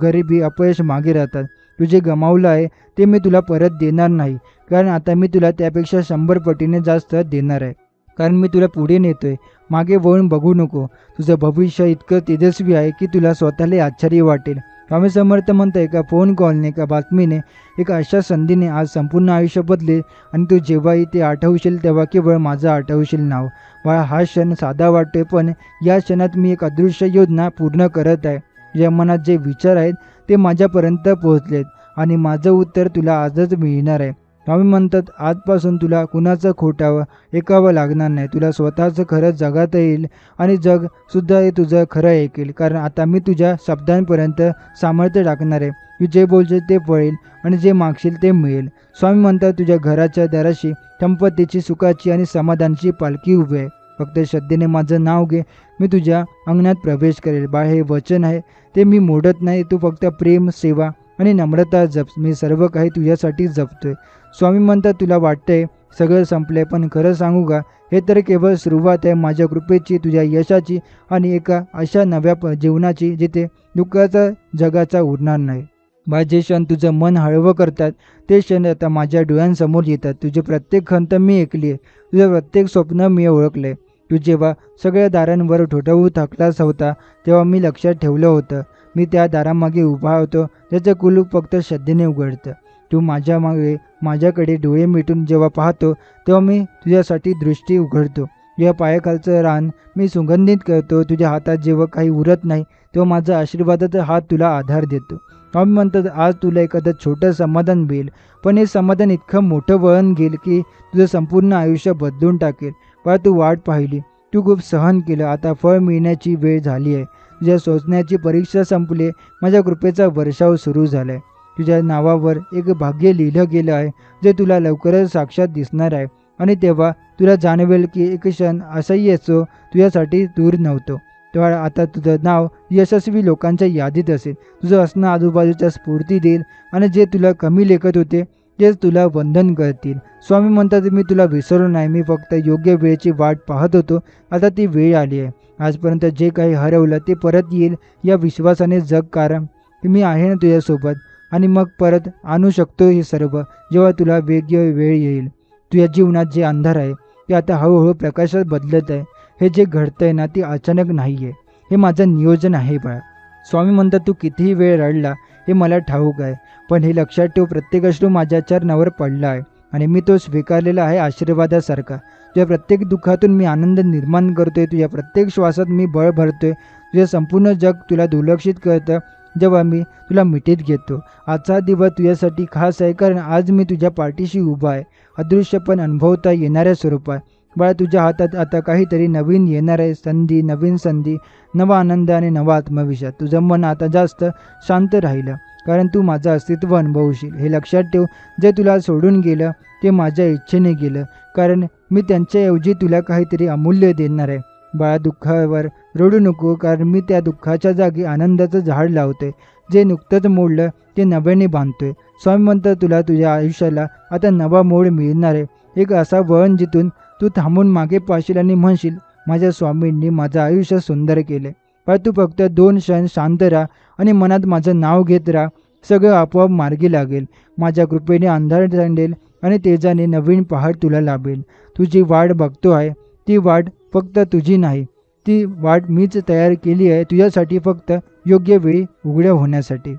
गरिबी, अपयश मागे राहतात. तुझे गमावलं आहे ते मी तुला परत देणार नाही, कारण आता मी तुला त्यापेक्षा 100 पटीने जास्त देणार आहे. कारण मी तुला पुढे नेतोय. मागे वळून बघू नको. तुझं भविष्य इतकं तेजस्वी आहे की तुला स्वतःला आश्चर्य वाटेल. स्वामी समर्थ म्हणतं, एका फोन कॉलने, एका बातमीने, एका अशा संधीने आज संपूर्ण आयुष्य बदलेल. आणि तू जेव्हाही ते आठवशील तेव्हा केवळ माझं आठवशील नाव. बाळा, हा क्षण साधा वाटतोय, पण या क्षणात मी एक अदृश्य योजना पूर्ण करत आहे. तुझ्या मनात जे विचार आहेत ते माझ्यापर्यंत पोहोचलेत आणि माझं उत्तर तुला आजच मिळणार आहे. स्वामी म्हणतात, आजपासून तुला कुणाचं खोटावं ऐकावं लागणार नाही. तुला स्वतःचं खरं जगाता येईल आणि जगसुद्धा हे तुझं खरं ऐकेल, कारण आता मी तुझ्या शब्दांपर्यंत सामर्थ्य टाकणार आहे. तू जे बोलशील ते फळेल आणि जे मागशील ते मिळेल. स्वामी म्हणतात, तुझ्या घराच्या दाराशी संपत्तीची, सुखाची आणि समाधानाची पालखी उभी आहे. फक्त श्रद्धेने माझं नाव घे, मी तुझ्या अंगणात प्रवेश करेल. बाळ, हे वचन आहे ते मी मोडत नाही. तू फक्त प्रेम, सेवा आणि नम्रता जप. मी सर्व काही तुझ्यासाठी जपतोय. स्वामी म्हणतात, तुला वाटतंय सगळं संपलंय, पण खरं सांगू का, हे तर केवळ सुरुवात आहे माझ्या कृपेची, तुझ्या यशाची आणि एका अशा नव्या जीवनाची जिथे दुःखाचा जगाचा उरणार नाही. जे क्षण तुझं मन हळवं करतात ते क्षण आता माझ्या डोळ्यांसमोर येतात. तुझे प्रत्येक खंत मी ऐकली आहे. तुझं प्रत्येक स्वप्न मी ओळखले. तू जेव्हा सगळ्या दारांवर ठोठावू थकलास होता तेव्हा मी लक्षात ठेवलं होतं. मी त्या दारामागे उभा होतो, त्याचं कुलूप फक्त श्रद्धेने उघडतं. तू माझ्याकडे डोळे मिटून जेव्हा पाहतो तेव्हा मी तुझ्यासाठी दृष्टी उघडतो. तुझ्या पायाखालचं रान मी सुगंधित करतो. तुझ्या हातात जेव्हा काही उरत नाही तेव्हा माझा आशीर्वादाचा हात तुला आधार देतो. स्वामी म्हणतात, आज तुला एखादं छोटं समाधान मिळेल, पण हे समाधान इतकं मोठं वळण घेईल की तुझं संपूर्ण आयुष्य बदलून टाकेल. पण तू वाट पाहिली, तू खूप सहन केलं, आता फळ मिळण्याची वेळ झाली आहे. तुझ्या सोचण्याची परीक्षा संपली. माझ्या कृपेचा वर्षाव सुरू झाला आहे. तुझ्या नावावर एक भाग्य लिहिलं गेलं आहे जे तुला लवकरच साक्षात दिसणार आहे. आणि तेव्हा तुला जाणवेल की एक क्षण असाही असो तुझ्यासाठी दूर नव्हतो. तेव्हा आता तुझं नाव यशस्वी लोकांच्या यादीत असेल. तुझं असणं आजूबाजूच्या स्फूर्ती देईल आणि जे तुला कमी लेखत होते तेच तुला वंदन करतील. स्वामी म्हणतात, मी तुला विसरलो नाही. मी फक्त योग्य वेळेची वाट पाहत होतो. आता ती वेळ आली आहे. आजपर्यंत जे काही हरवलं ते परत येईल या विश्वासाने जग, कारण मी आहे ना तुझ्यासोबत. आणि मग परत आणू शकतो हे सर्व जेव्हा तुला वेगळी वेळ येईल. तुझ्या जीवनात जे अंधार आहे ते आता हळूहळू प्रकाशात बदलत आहे. हे जे घडतंय ना ते अचानक नाही आहे, हे माझं नियोजन आहे बाळा. स्वामी म्हणतात, तू कितीही वेळ रडला हे मला ठाऊक आहे, पण हे लक्षात ठेव, प्रत्येक अश्रू माझ्या चरणावर पडला आहे आणि मी तो स्वीकारलेला आहे आशीर्वादासारखा. तुझ्या प्रत्येक दुःखातून मी आनंद निर्माण करतोय. तुझ्या प्रत्येक श्वासात मी बळ भरतोय. तुझं संपूर्ण जग तुला दुर्लक्षित करतं जेव्हा मी तुला मिठीत घेतो. आजचा दिवस तुझ्यासाठी खास आहे, कारण आज मी तुझ्या पाठीशी उभा आहे, अदृश्य पण अनुभवता येणाऱ्या स्वरूपात. बाळा, तुझ्या हातात आता काहीतरी नवीन येणार आहे. नवीन संधी, नवा आनंद आणि नवा आत्मविश्वास. तुझं मन आता जास्त शांत राहिलं, कारण तू माझं अस्तित्व अनुभवशील. हे लक्षात ठेव, जे तुला सोडून गेलं ते माझ्या इच्छेने गेलं, कारण मी त्यांच्याऐवजी तुला काहीतरी अमूल्य देणार आहे. बाळा, दुःखावर रडू नको, कारण मी त्या दुःखाच्या जागी आनंदाचं झाड लावतोय. जे नुकतंच मोडलं ते नव्याने बांधतोय. स्वामी म्हणतात तुला तुझ्या आयुष्याला आता नवा मोड मिळणार आहे. एक असा वळण जिथून तू थांबून मागे पाहशील आणि म्हणशील, माझ्या स्वामींनी माझं आयुष्य सुंदर केले. पण तू फक्त 2 क्षण शांत राहा आणि मनात माझं नाव घेत राहा. सगळं आपोआप मार्गी लागेल. माझ्या कृपेने अंधार सांडेल आणि तेजाने नवीन पहाड तुला लाभेल. तुझी वाट बघतो आहे, ती वाट फक्त तुझी नाही, ती वाट मीच तयार केली आहे तुझ्यासाठी, फक्त योग्य वेळी उघड्या होण्यासाठी.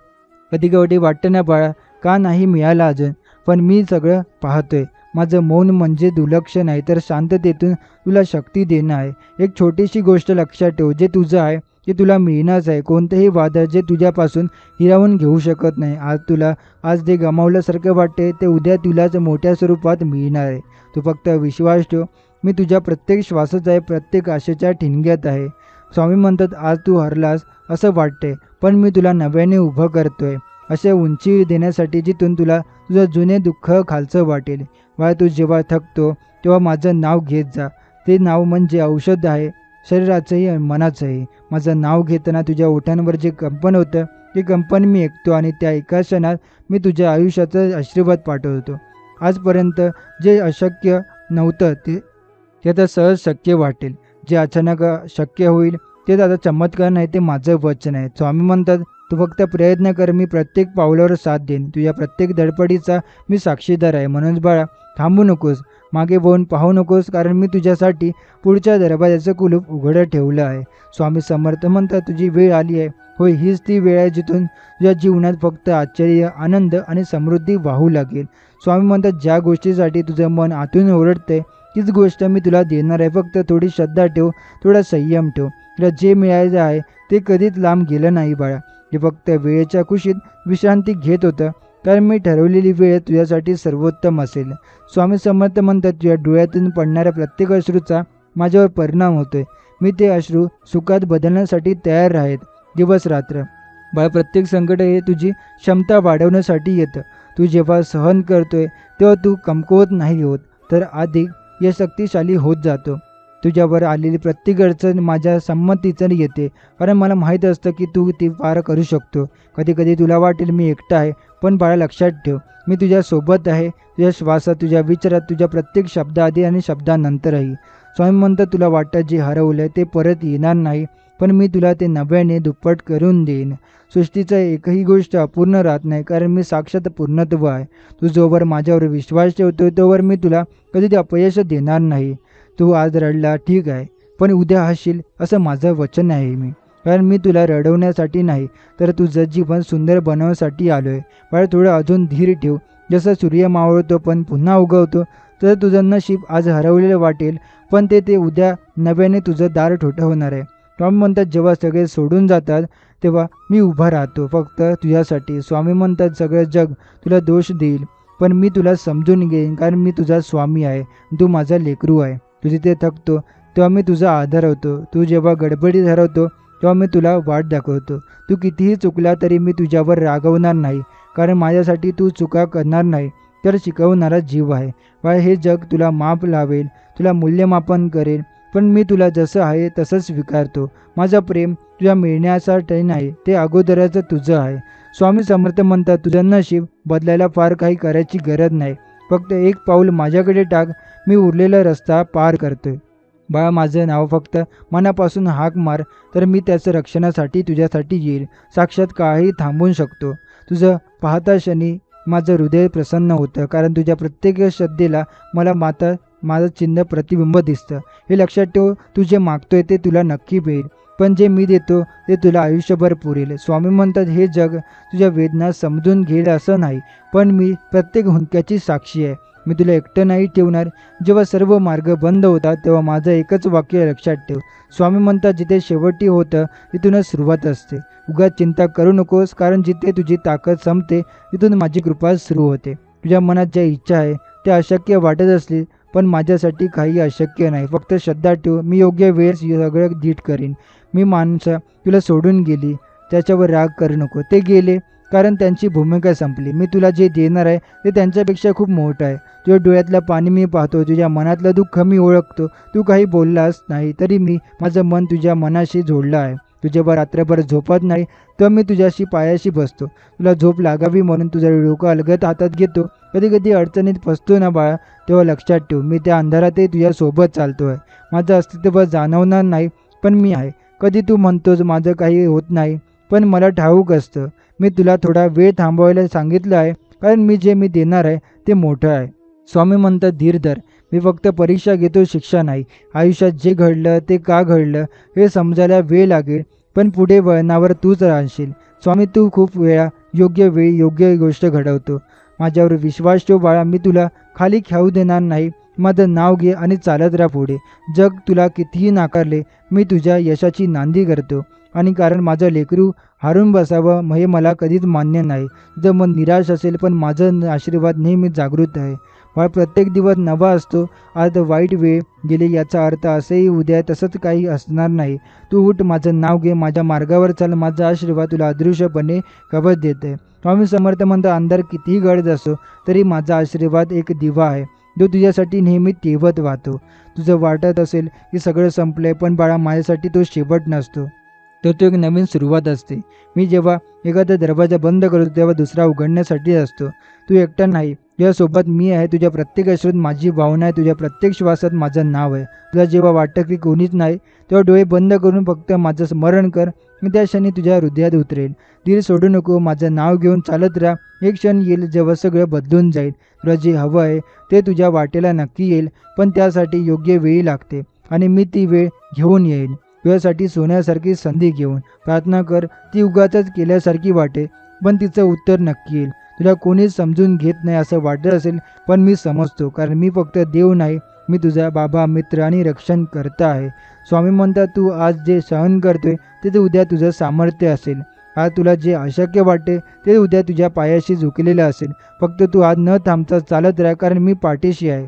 कधी कधी वाटतं ना बाळा, का नाही मिळालं अजून, पण मी सगळं पाहतोय. माझं मौन म्हणजे दुर्लक्ष नाही, तर शांततेतून तुला शक्ती देणं आहे. एक छोटीशी गोष्ट लक्षात ठेव, जे तुझं आहे ते तुला मिळणारच आहे. कोणतेही वादळ जे तुझ्यापासून हिरावून घेऊ शकत नाही. आज जे गमावल्यासारखं वाटते ते उद्या तुलाच मोठ्या स्वरूपात मिळणार आहे. तू फक्त विश्वास ठेव. मी तुझ्या प्रत्येक श्वासात आहे, प्रत्येक आशेच्या ठिणग्यात आहे. स्वामी म्हणतात आज तू हरलास असं वाटते, पण मी तुला नव्याने उभं करतोय, असे उंची देण्यासाठी जिथून तुला तुझं जुने दुःख खालचं वाटेल. बाळा, तू जेव्हा थकतो तेव्हा माझं नाव घेत जा. ते नाव म्हणजे औषध आहे, शरीराचंही आणि मनाचंही. माझं नाव घेताना तुझ्या ओठांवर जे कंपन होतं ते कंपन मी ऐकतो आणि त्या एका क्षणात मी तुझ्या आयुष्याचा आशीर्वाद पाठवतो. आजपर्यंत जे अशक्य नव्हतं ते आता सहज शक्य वाटेल. जे अचानक शक्य होईल ते आता चमत्कार नाही, ते माझं वचन आहे. स्वामी म्हणतात तू फक्त प्रयत्न कर, मी प्रत्येक पावलावर साथ देईन. तुझ्या प्रत्येक धडपडीचा मी साक्षीदार आहे. म्हणून बाळा, थांबू नकोस, मागे वळून पाहू नकोस, कारण मी तुझ्यासाठी पुढच्या दरवाजाचं कुलूप उघडं ठेवलं आहे. स्वामी समर्थ म्हणतात तुझी वेळ आली आहे. होय, हीच ती वेळ आहे जिथून तुझ्या जीवनात फक्त आश्चर्य, आनंद आणि समृद्धी वाहू लागेल. स्वामी म्हणतात ज्या गोष्टीसाठी तुझं मन आतून ओरडतंय तीच गोष्ट मी तुला देणार आहे. फक्त थोडी श्रद्धा ठेव, थोडा संयम ठेव. तुला जे मिळायचं आहे ते कधीच लांब गेलं नाही बाळा. हे फक्त वेळेच्या कुशीत विश्रांती घेत होतं, कारण मी ठरवलेली वेळ तुझ्यासाठी सर्वोत्तम असेल. स्वामी समर्थ म्हणतात तुझ्या डोळ्यातून पडणाऱ्या प्रत्येक अश्रूचा माझ्यावर परिणाम होतोय. मी ते अश्रू सुखात बदलण्यासाठी तयार आहेत, दिवस रात्र. बाळा, प्रत्येक संकट हे तुझी क्षमता वाढवण्यासाठी येतं. तू जेव्हा सहन करतोय तेव्हा तू कमकुवत नाही होत, तर अधिक शक्तिशाली होत जातो. तुझ्यावर आलेली प्रत्येक अडचण माझ्या संमतीचं येते, कारण मला माहीत असतं की तू ती पार करू शकतो. कधी कधी तुला वाटेल मी एकटा आहे, पण बाळा लक्षात ठेव, मी तुझ्या सोबत आहे. तुझ्या श्वासात, तुझ्या विचारात, तुझ्या प्रत्येक शब्दाआधी आणि शब्दानंतरही. स्वामी म्हणतात तुला वाटतं जे हरवलं ते परत येणार नाही, पण मी तुला ते नव्याने दुप्पट करून देईन. सृष्टीचं एकही गोष्ट अपूर्ण राहत नाही, कारण मी साक्षात पूर्णत्व आहे. तू जोवर माझ्यावर विश्वास ठेवतो तोवर मी तुला कधी अपयश देणार नाही. तू आज रडला ठीक आहे, पण उद्या हसशील असं माझं वचन आहे मी. कारण मी तुला रडवण्यासाठी नाही, तर तुझं जीवन सुंदर बनवण्यासाठी आलो आहे. पण थोडं अजून धीर ठेव. जसं सूर्य मावळतो पण पुन्हा उगवतो, तर तुझं नशीब आज हरवलेलं वाटेल, पण ते उद्या नव्याने तुझं दार ठोठावणार आहे. स्वामी म्हणतात जेव्हा सगळे सोडून जातात तेव्हा मी उभा राहतो फक्त तुझ्यासाठी. स्वामी म्हणतात सगळं जग तुला दोष देईल, पण मी तुला समजून घेईन, कारण मी तुझा स्वामी आहे, तू माझा लेकरू आहे. तू जिथे थकतो तेव्हा मी तुझा आधार होतो. तू जेव्हा गडबडीत हरवतो तेव्हा मी तुला वाट दाखवतो. तू कितीही चुकला तरी मी तुझ्यावर रागवणार नाही, कारण माझ्यासाठी तू चुका करणार नाही, तर शिकवणारा जीव आहे. बाळ, हे जग तुला माप लावेल, तुला मूल्यमापन करेल, पण मी तुला जसं आहे तसंच स्वीकारतो. माझं प्रेम तुझ्या मिळण्यासाठी नाही, ते अगोदरच तुझं आहे. स्वामी समर्थ म्हणतात तुझं नशीब बदलायला फार काही करायची गरज नाही, फक्त एक पाऊल माझ्याकडे टाक, मी उरलेला रस्ता पार करतोय. बाळा, माझं नाव फक्त मनापासून हाक मार, तर मी त्याचं रक्षणासाठी तुझ्यासाठी येईल. साक्षात काळही थांबवू शकतो. तुझं पाहता क्षणी माझं हृदय प्रसन्न होतं, कारण तुझ्या प्रत्येक श्रद्धेला मला माझं चिन्ह प्रतिबिंब दिसतं. हे लक्षात ठेव, तू जे मागतोय ते तुला नक्की मिळेल, पण जे मी देतो ते तुला आयुष्यभर पुरेल. स्वामी म्हणतात हे जग तुझ्या वेदना समजून घेईल असं नाही, पण मी प्रत्येक हुंदक्याची साक्षी आहे. मी तुला एकटं नाही ठेवणार. जेव्हा सर्व मार्ग बंद होतात तेव्हा माझं एकच वाक्य लक्षात ठेव. स्वामी म्हणतात जिथे शेवटी होतं तिथूनच सुरुवात असते. उगाच चिंता करू नकोस, कारण जिथे तुझी ताकद संपते तिथून माझी कृपा सुरू होते. तुझ्या मनात ज्या इच्छा आहे त्या अशक्य वाटत असली, पण माझ्यासाठी काही अशक्य नाही. फक्त श्रद्धा ठेव, मी योग्य वेळेस सगळं धीट करीन. मी माणसं तुला सोडून गेली त्याच्यावर राग करू नको, ते गेले कारण त्यांची भूमिका संपली. मी तुला जे देणार आहे ते त्यांच्यापेक्षा खूप मोठं आहे. तुझ्या डोळ्यातलं पाणी मी पाहतो, तुझ्या मनातलं दुःख मी ओळखतो. तू काही बोललास नाही तरी मी माझं मन तुझ्या मनाशी जोडलं आहे. तू जेव्हा रात्रभर झोपत नाही तेव्हा मी तुझ्याशी पायाशी बसतो. तुला झोप लागावी म्हणून तुझं डोकं अलगद हातात घेतो. कधी कधी अडचणीत फसतो ना बाळा, तेव्हा लक्षात ठेव, मी त्या अंधारातही तुझ्यासोबत चालतो आहे. माझं अस्तित्व जाणवणार नाही पण मी आहे. कधी तू म्हणतोस माझं काही होत नाही, पण मला ठाऊक असतं. मी तुला थोडा वेळ थांबवायला सांगितलं आहे, कारण मी देणार आहे ते मोठं आहे. स्वामी म्हणतात, धीर धर. मी फक्त परीक्षा घेतो, शिक्षा नाही. आयुष्यात जे घडलं ते का घडलं हे समजायला वेळ लागेल, पण पुढे वळणावर तूच राहशील. स्वामी, तू खूप वेळा योग्य वेळी योग्य गोष्ट घडवतो. माझ्यावर विश्वास ठेव बाळा. मी तुला खाली खेळू देणार नाही. माझं नाव घे आणि चालत राहा पुढे. जग तुला कितीही नाकारले, मी तुझ्या यशाची नांदी करतो. आणि कारण माझं लेकरू हारून बसावं हे मला कधीच मान्य नाही. जर मन निराश असेल पण माझं आशीर्वाद नेहमी जागृत आहे. बाळ, प्रत्येक दिवस नवा असतो. आज वाईट वेळ गेली याचा अर्थ असंही उद्या तसंच काही असणार नाही. तू उठ, माझं नाव घे, माझ्या मार्गावर चाल. माझा आशीर्वाद तुला अदृश्यपणे कवच देते. स्वामी समर्थ म्हणतात, अंधार कितीही गडद असो तरी माझा आशीर्वाद एक दिवा आहे, जो तुझ्यासाठी नेहमी तेवत वाहतो. तुझं वाटत असेल की सगळं संपलंय, पण बाळा माझ्यासाठी तो शेवट नसतो. तो एक नवीन सुरुवात असते. मी जेव्हा एखादा दरवाजा बंद करतो तेव्हा दुसरा उघडण्यासाठी असतो. तू एकटा नाही, तुझ्यासोबत मी आहे. तुझ्या प्रत्येक अश्रूत माझी भावना आहे. तुझ्या प्रत्येक श्वासात माझं नाव आहे. तुला जेव्हा वाटतं की कोणीच नाही तेव्हा डोळे बंद करून फक्त माझं स्मरण कर. मी त्या क्षणी तुझ्या हृदयात उतरेल. धीर सोडू नको. माझं नाव घेऊन चालत राहा. एक क्षण येईल जेव्हा सगळं बदलून जाईल. तुला जे हवं आहे ते तुझ्या वाटेला नक्की येईल, पण त्यासाठी योग्य वेळी लागते आणि मी ती वेळ घेऊन येईन. तुझ्यासाठी सोन्यासारखी संधी घेऊन प्रार्थना कर. ती उगाचच केल्यासारखी वाटे, पण तिचं उत्तर नक्की येईल. तुला कोणीच समजून घेत नाही असं वाटत असेल, पण मी समजतो, कारण मी फक्त देव नाही, मी तुझा बाबा, मित्र आणि रक्षण करता आहे. स्वामी म्हणतात, तू आज जे सहन करतोय ते उद्या तुझं सामर्थ्य असेल. आज तुला जे अशक्य वाटते ते उद्या तुझ्या पायाशी झुकलेलं असेल. फक्त तू आज न थांबता चालत राहा, कारण मी पाठीशी आहे.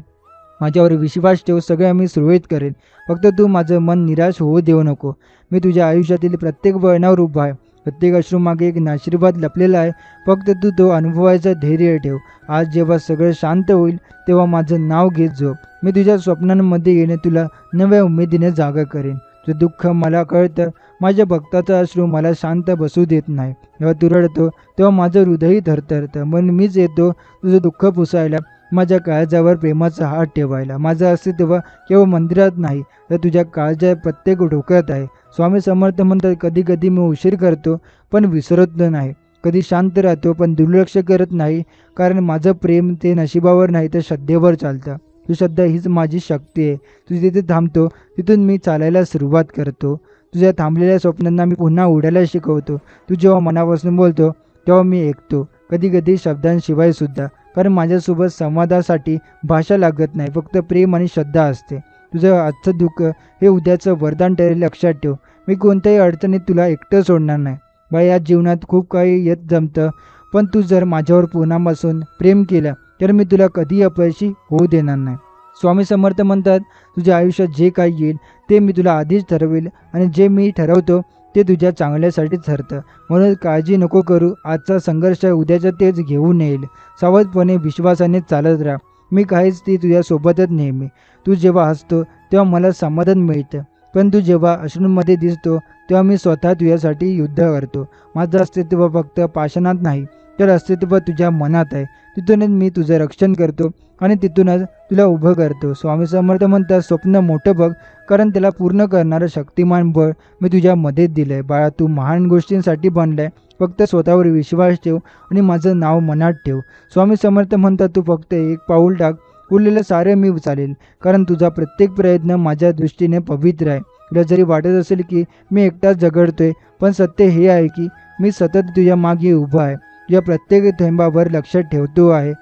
माझ्यावर विश्वास ठेव, सगळं मी सुरळीत करेन. फक्त तू माझं मन निराश होऊ देऊ नको. मी तुझ्या आयुष्यातील प्रत्येक वळणावर उभा आहे. प्रत्येक अश्रूमागे एक आशीर्वाद लपलेला आहे. फक्त तू तो अनुभवायचं धैर्य ठेव. आज जेव्हा सगळं शांत होईल तेव्हा माझं नाव घेत झोप. मी तुझ्या स्वप्नांमध्ये येणे तुला नव्या उमेदीने जागा करेन. तुझं दुःख मला कळतं. माझ्या भक्ताचा अश्रू मला शांत बसू देत नाही. जेव्हा तू रडतो तेव्हा माझं हृदयही थरथरतं. पण मीच येतो तुझं दुःख पुसायला, माझ्या काळजावर प्रेमाचा हात ठेवायला. माझं अस्तित्व केवळ मंदिरात नाही तर तुझ्या काळजात प्रत्येक डोक्यात आहे. स्वामी समर्थ म्हणतात, कधी कधी मी उशीर करतो पण विसरत नाही. कधी शांत राहतो पण दुर्लक्ष करत नाही, कारण माझं प्रेम ते नशिबावर नाही तर श्रद्धेवर चालतं. तू श्रद्धा हीच माझी शक्ती आहे. तू जिथे थांबतो तिथून मी चालायला सुरुवात करतो. तुझ्या थांबलेल्या स्वप्नांना मी पुन्हा उडायला शिकवतो. तू जेव्हा मनापासून बोलतो तेव्हा मी ऐकतो, कधी कधी शब्दांशिवाय सुद्धा, कारण माझ्यासोबत संवादासाठी भाषा लागत नाही, फक्त प्रेम आणि श्रद्धा असते. तुझं आजचं दुःख हे उद्याचं वरदान ठरेल, लक्षात ठेव. मी कोणत्याही अडचणीत तुला एकटं सोडणार नाही. बा, या जीवनात खूप काही येत जमतं, पण तू जर माझ्यावर पुन्हापासून प्रेम केलं तर मी तुला कधी अपयशी होऊ देणार नाही. स्वामी समर्थ म्हणतात, तुझ्या आयुष्यात जे काही येईल ते मी तुला आधीच ठरवेल, आणि जे मी ठरवतो ते तुझ्या चांगल्यासाठीच ठरतं. म्हणून काळजी नको करू. आजचा संघर्ष उद्याचं तेच घेऊन येईल. सावधपणे विश्वासाने चालत राहा. मी काहीच ती तुझ्यासोबतच नेहमी. तू जेव्हा हसतो तेव्हा मला समाधान मिळतं, पण तू जेव्हा अश्रूंमध्ये दिसतो तेव्हा मी स्वतः तुझ्यासाठी युद्ध करतो. माझं अस्तित्व फक्त पाषाणात नाही तर अस्तित्व तुझ्या मनात आहे. तिथूनच मी तुझं रक्षण करतो आणि तिथूनच तुला उभं करतो. स्वामी समर्थ म्हणतात, स्वप्न मोठं बघ, कारण त्याला पूर्ण करणारं शक्तिमान बळ मी तुझ्यामध्येच दिलं आहे. बाळा, तू महान गोष्टींसाठी बनलाय. फक्त स्वतःवर विश्वास ठेव आणि माझं नाव मनात ठेव. स्वामी समर्थ म्हणतात, तू फक्त एक पाऊल टाक, उरलेलं सारे मी चालेल, कारण तुझा प्रत्येक प्रयत्न माझ्या दृष्टीने पवित्र आहे. तुला जरी वाटत असेल की मी एकटाच झगडतोय, पण सत्य हे आहे की मी सतत तुझ्या मागे उभा आहे. तुझ्या प्रत्येक थेंबावर लक्ष ठेवतो आहे.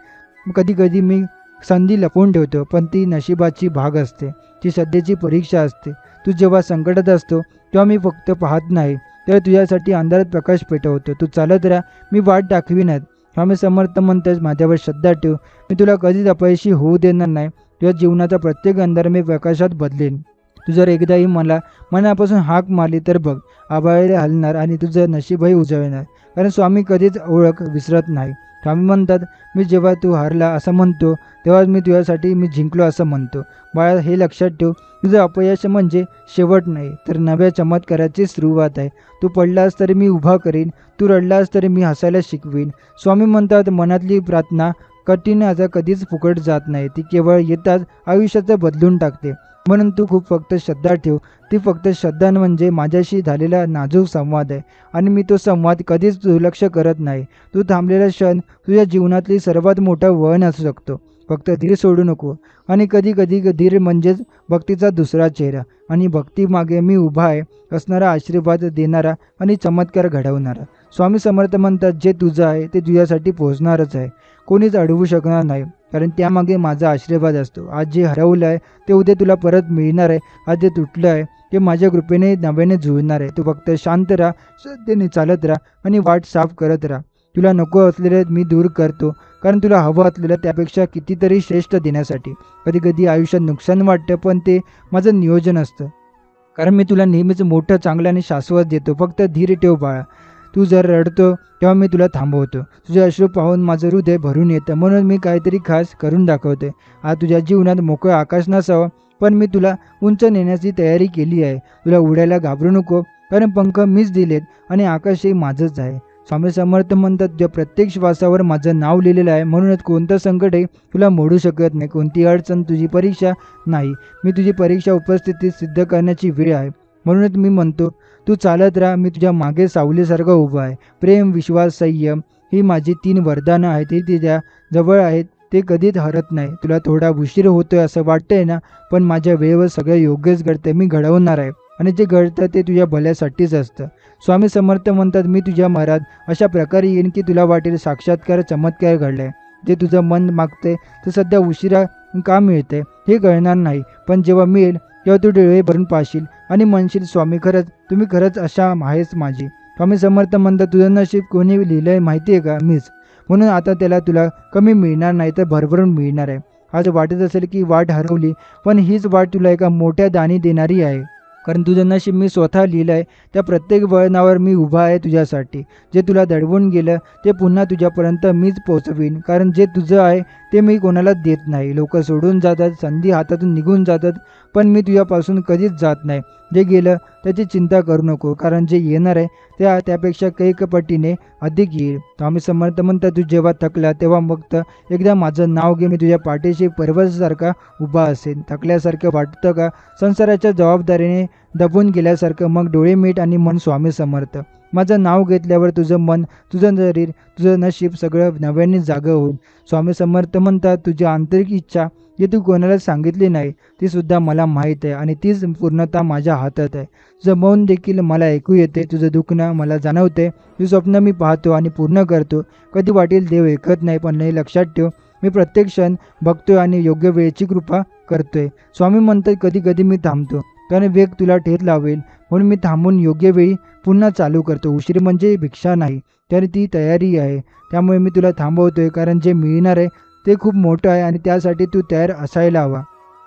कधी कधी मी संधी लपवून ठेवतो, पण ती नशिबाची भाग असते, ती सध्याची परीक्षा असते. तू जेव्हा संकटात असतो तेव्हा मी फक्त पाहत नाही तर तुझ्यासाठी अंधारात प्रकाश पेटवतो. तू चालत राहा, मी वाट दाखविनात. स्वामी समर्थ म्हणतेच, माझ्यावर श्रद्धा ठेव. मी तुला कधीच अपयशी होऊ देणार नाही. तुझ्या जीवनाचा प्रत्येक अंधार मी प्रकाशात बदलेन. तू जर एकदाही मला मनापासून हाक मारली तर बघ, आभाळाला हलणार आणि तुझं नशीबही उजळणार. कारण स्वामी कधीच ओळख विसरत नाही. स्वामी म्हणतात, मी जेव्हा तू हारला असं म्हणतो तेव्हा मी तुझ्यासाठी मी जिंकलो असं म्हणतो. बाळा, हे लक्षात ठेव, तुझं अपयश म्हणजे शेवट नाही, तर नव्या चमत्काराची सुरुवात आहे. तू पडलास तरी मी उभा करीन, तू रडलास तरी मी हसायला शिकवीन. स्वामी म्हणतात, मनातली प्रार्थना कठीण आता कधीच फुकट जात नाही, ती केवळ येताच आयुष्याचं बदलून टाकते. म्हणून तू खूप फक्त श्रद्धा ठेव. ती फक्त श्रद्धा म्हणजे माझ्याशी झालेला नाजूक संवाद आहे आणि मी तो संवाद कधीच दुर्लक्ष करत नाही. तू थांबलेला क्षण तुझ्या जीवनातली सर्वात मोठा वळण असू शकतो. फक्त धीर सोडू नको. आणि कधी कधी धीर म्हणजेच भक्तीचा दुसरा चेहरा. आणि भक्तीमागे मी उभा आहे असणारा, आशीर्वाद देणारा आणि चमत्कार घडवणारा. स्वामी समर्थ म्हणतात, जे तुझं आहे ते तुझ्यासाठी पोहोचणारच आहे. कोणीच अडवू शकणार नाही, कारण त्यामागे माझा आशीर्वाद असतो. आज जे हरवलं आहे ते उद्या तुला परत मिळणार आहे. आज जे तुटलं आहे ते माझ्या कृपेने नव्याने जुळणार आहे. तू फक्त शांत राहा, श्रद्धेने चालत राहा आणि वाट साफ करत राहा. तुला नको असलेले मी दूर करतो, कारण तुला हवं असलेलं त्यापेक्षा कितीतरी श्रेष्ठ देण्यासाठी. कधी कधी आयुष्यात नुकसान वाटतं, पण ते माझं नियोजन असतं, कारण मी तुला नेहमीच मोठं, चांगलं आणि शाश्वत देतो. फक्त धीर ठेव बाळा. तू जर रडतो तेव्हा मी तुला थांबवतो. तुझे अश्रू पाहून माझं हृदय भरून येतं, म्हणून मी काहीतरी खास करून दाखवते. आज तुझ्या जीवनात मोकळं आकाश नसावं, पण मी तुला उंच नेण्याची तयारी केली आहे. तुला उडायला घाबरू नको, कारण पंख मीच दिलेत आणि आकाश हे माझंच आहे. स्वामी समर्थ म्हणतात, ज्या प्रत्येक श्वासावर माझं नाव लिहिलेलं आहे, म्हणूनच कोणतं संकटही तुला मोडू शकत नाही. कोणती अडचण तुझी परीक्षा नाही. मी तुझी परीक्षा उपस्थितीत सिद्ध करण्याची वेळ आहे. म्हणूनच मी म्हणतो, तू चालत राहा. मी तुझ्या मागे सावलीसारखा उभा आहे. प्रेम, विश्वास, संयम ही माझी 3 वरदानं आहेत. ती तुझ्या जवळ आहेत. ते कधीच हरत नाही. तुला थोडा उशीर होतोय असं वाटतंय ना, पण माझ्या वेळेवर सगळं योग्यच घडतंय. मी घडवणार आहे आणि जे घडतं ते तुझ्या भल्यासाठीच असतं. स्वामी समर्थ म्हणतात, मी तुझ्या मरात अशा प्रकारे येईन की तुला वाटेल साक्षात्कार, चमत्कार घडलाय. जे तुझं मन मागतंय ते सध्या उशिरा का मिळतंय हे कळणार नाही, पण जेव्हा मिळेल तेव्हा तू डोळे भरून पाहशील आणि म्हणशील, स्वामी खरंच, तुम्ही खरंच अशा आहेच माझी. स्वामी समर्थ म्हणतात, तुझं नशीब कोणी लिहिलंय माहिती आहे का? मीच. म्हणून आता त्याला तुला कमी मिळणार नाही, तर भरभरून मिळणार आहे. आज वाटत असेल की वाट हरवली, पण हीच वाट तुला एका मोठ्या दानी देणारी आहे. कारण तुझं नशीब मी स्वतः लिहिलं आहे. त्या प्रत्येक वळणावर मी उभा आहे तुझ्यासाठी. जे तुला दडवून गेलं ते पुन्हा तुझ्यापर्यंत मीच पोहोचवीन, कारण जे तुझं आहे ते मी कोणालाच देत नाही. लोक सोडून जातात, संधी हातातून निघून जातात, पण मी तुझ्यापासून कधीच जात नाही. जे गेलं त्याची चिंता करू नको, कारण जे येणार आहे त्यापेक्षा कैक पटीने अधिक येईल. स्वामी समर्थ म्हणतात, तू जेव्हा थकला तेव्हा फक्त एकदा माझं नाव घे. मी तुझ्या पाठीशी पर्वतासारखा उभा असेल. थकल्यासारखं वाटतं का? संसाराच्या जबाबदारीने दबून गेल्यासारखं? मग डोळे मीट आणि मन स्वामी समर्थ. माझं नाव घेतल्यावर तुझं मन, तुझं शरीर, तुझं नशीब सगळं नव्याने जागं होईल. स्वामी समर्थ म्हणतात, तुझी आंतरिक इच्छा जी तू कोणाला सांगितली नाही ती सुद्धा मला माहीत आहे आणि तीच पूर्णता माझ्या हातात आहे. तुझं मौन देखील मला ऐकू येते. तुझं दुखणं मला जाणवते. तुझं स्वप्न मी पाहतो आणि पूर्ण करतो. कधी वाटेल देव ऐकत नाही, पण हे लक्षात ठेव, मी प्रत्येक क्षण बघतोय आणि योग्य वेळेची कृपा करतोय. स्वामी म्हणतात, कधी कधी मी थांबतो, कारण वेग तुला ठेच लावेल, म्हणून मी थांबून योग्य वेळी पुन्हा चालू करतो. उशीर म्हणजे भिक्षा नाही, तर ती तयारी आहे. त्यामुळे मी तुला थांबवतोय, कारण जे मिळणार आहे ते खूप मोठं आहे आणि त्यासाठी तू तयार असायला हवा.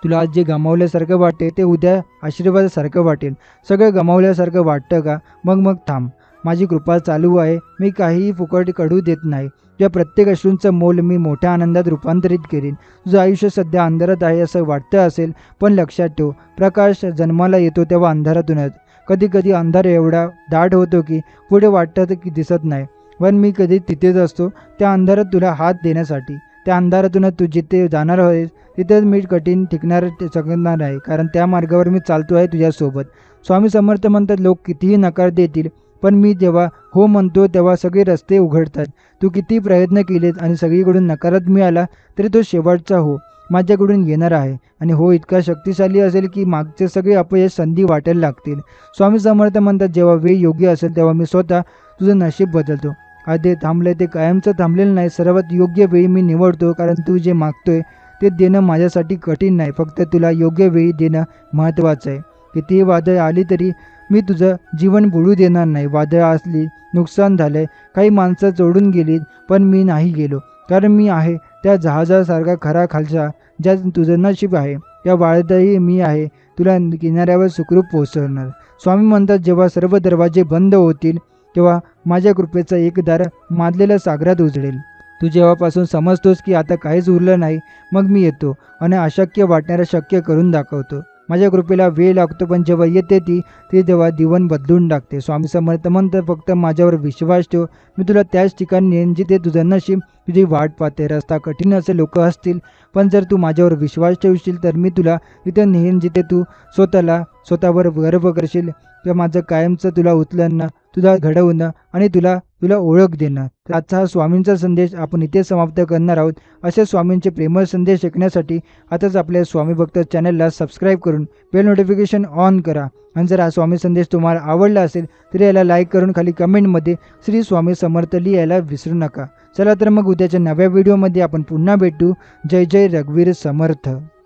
तुला आज जे गमावल्यासारखं वाटेल ते उद्या आशीर्वादासारखं वाटेल. सगळं गमावल्यासारखं वाटतं का? मग थांब. माझी कृपा चालू आहे. मी काहीही फुकट कडू देत नाही. या प्रत्येक अश्रूंचं मोल मी मोठ्या आनंदात रूपांतरित करीन. तुझं आयुष्य सध्या अंधारात आहे असं वाटतं असेल, पण लक्षात ठेव, प्रकाश जन्माला येतो तेव्हा अंधारातूनच. कधी कधी अंधार एवढा दाट होतो की पुढे वाटतं की दिसत नाही, पण मी कधी तिथेच असतो, त्या अंधारात तुला हात देण्यासाठी. त्या अंधारातूनच तू जिथे जाणार आहेस तिथेच मी कठीण टिकणार शकणार आहे, कारण त्या मार्गावर मी चालतो आहे तुझ्यासोबत. स्वामी समर्थ म्हणतात, लोक कितीही नकार देतील, पण मी जेव्हा हो म्हणतो तेव्हा सगळे रस्ते उघडतात. तू किती प्रयत्न केलेत आणि सगळीकडून नकारच मिळाला तरी तो शेवटचा हो माझ्याकडून येणार आहे. आणि हो इतका शक्तिशाली असेल की मागचे सगळे अपयश संधी वाटायला लागतील. स्वामी समर्थ म्हणतात, जेव्हा वेळ योग्य असेल तेव्हा मी स्वतः तुझं नशीब बदलतो. आधी थांबले ते कायमचं थांबलेलं नाही. सर्वात योग्य वेळी मी निवडतो, कारण तू जे मागतोय ते देणं माझ्यासाठी कठीण नाही. फक्त तुला योग्य वेळी देणं महत्त्वाचं आहे. कितीही वादळ आली तरी मी तुझं जीवन बुडू देणार नाही. वादळ असली, नुकसान झालंय, काही माणसं सोडून गेलीत, पण मी नाही गेलो, कारण मी आहे त्या जहाजासारखा खरा खालसा. ज्यात तुझं नशीब आहे त्या वाळतही मी आहे. तुला किनाऱ्यावर सुखरूप पोहोचवणार. स्वामी म्हणतात, जेव्हा सर्व दरवाजे बंद होतील तेव्हा माझ्या कृपेचा एक दार माजलेल्या सागरात उजळेल. तू जेव्हापासून समजतोस की आता काहीच उरलं नाही, मग मी येतो आणि अशक्य वाटणारं शक्य करून दाखवतो. माझ्या कृपेला वेळ लागतो, पण जेव्हा येते ती तेव्हा जीवन बदलून टाकते. स्वामी समर्थ म्हणतात, फक्त माझ्यावर विश्वास ठेव, मी तुला त्याच ठिकाणी नेईन जिथे तुझं नशीब तुझी वाट पाहते. रस्ता कठीण असे लोक असतील, पण जर तू माझ्यावर विश्वास ठेवशील तर मी तुला तिथे नेईन जिथे तू स्वतःवर गर्व करशील. किंवा माझं कायमचं तुला उचलणं, तुला घडवणं आणि तुला ओळख देणं. तर आजचा हा स्वामींचा संदेश आपण इथे समाप्त करणार आहोत. असे स्वामींचे प्रेमळ संदेश ऐकण्यासाठी आताच आपल्या स्वामी भक्त चॅनलला सबस्क्राईब करून बेल नोटिफिकेशन ऑन करा. आणि जर हा स्वामी संदेश तुम्हाला आवडला असेल तर याला लाईक करून खाली कमेंटमध्ये श्री स्वामी समर्थ लिहायला विसरू नका. चला तर मग उद्याच्या नव्या व्हिडिओमध्ये आपण पुन्हा भेटू. जय जय रघुवीर समर्थ.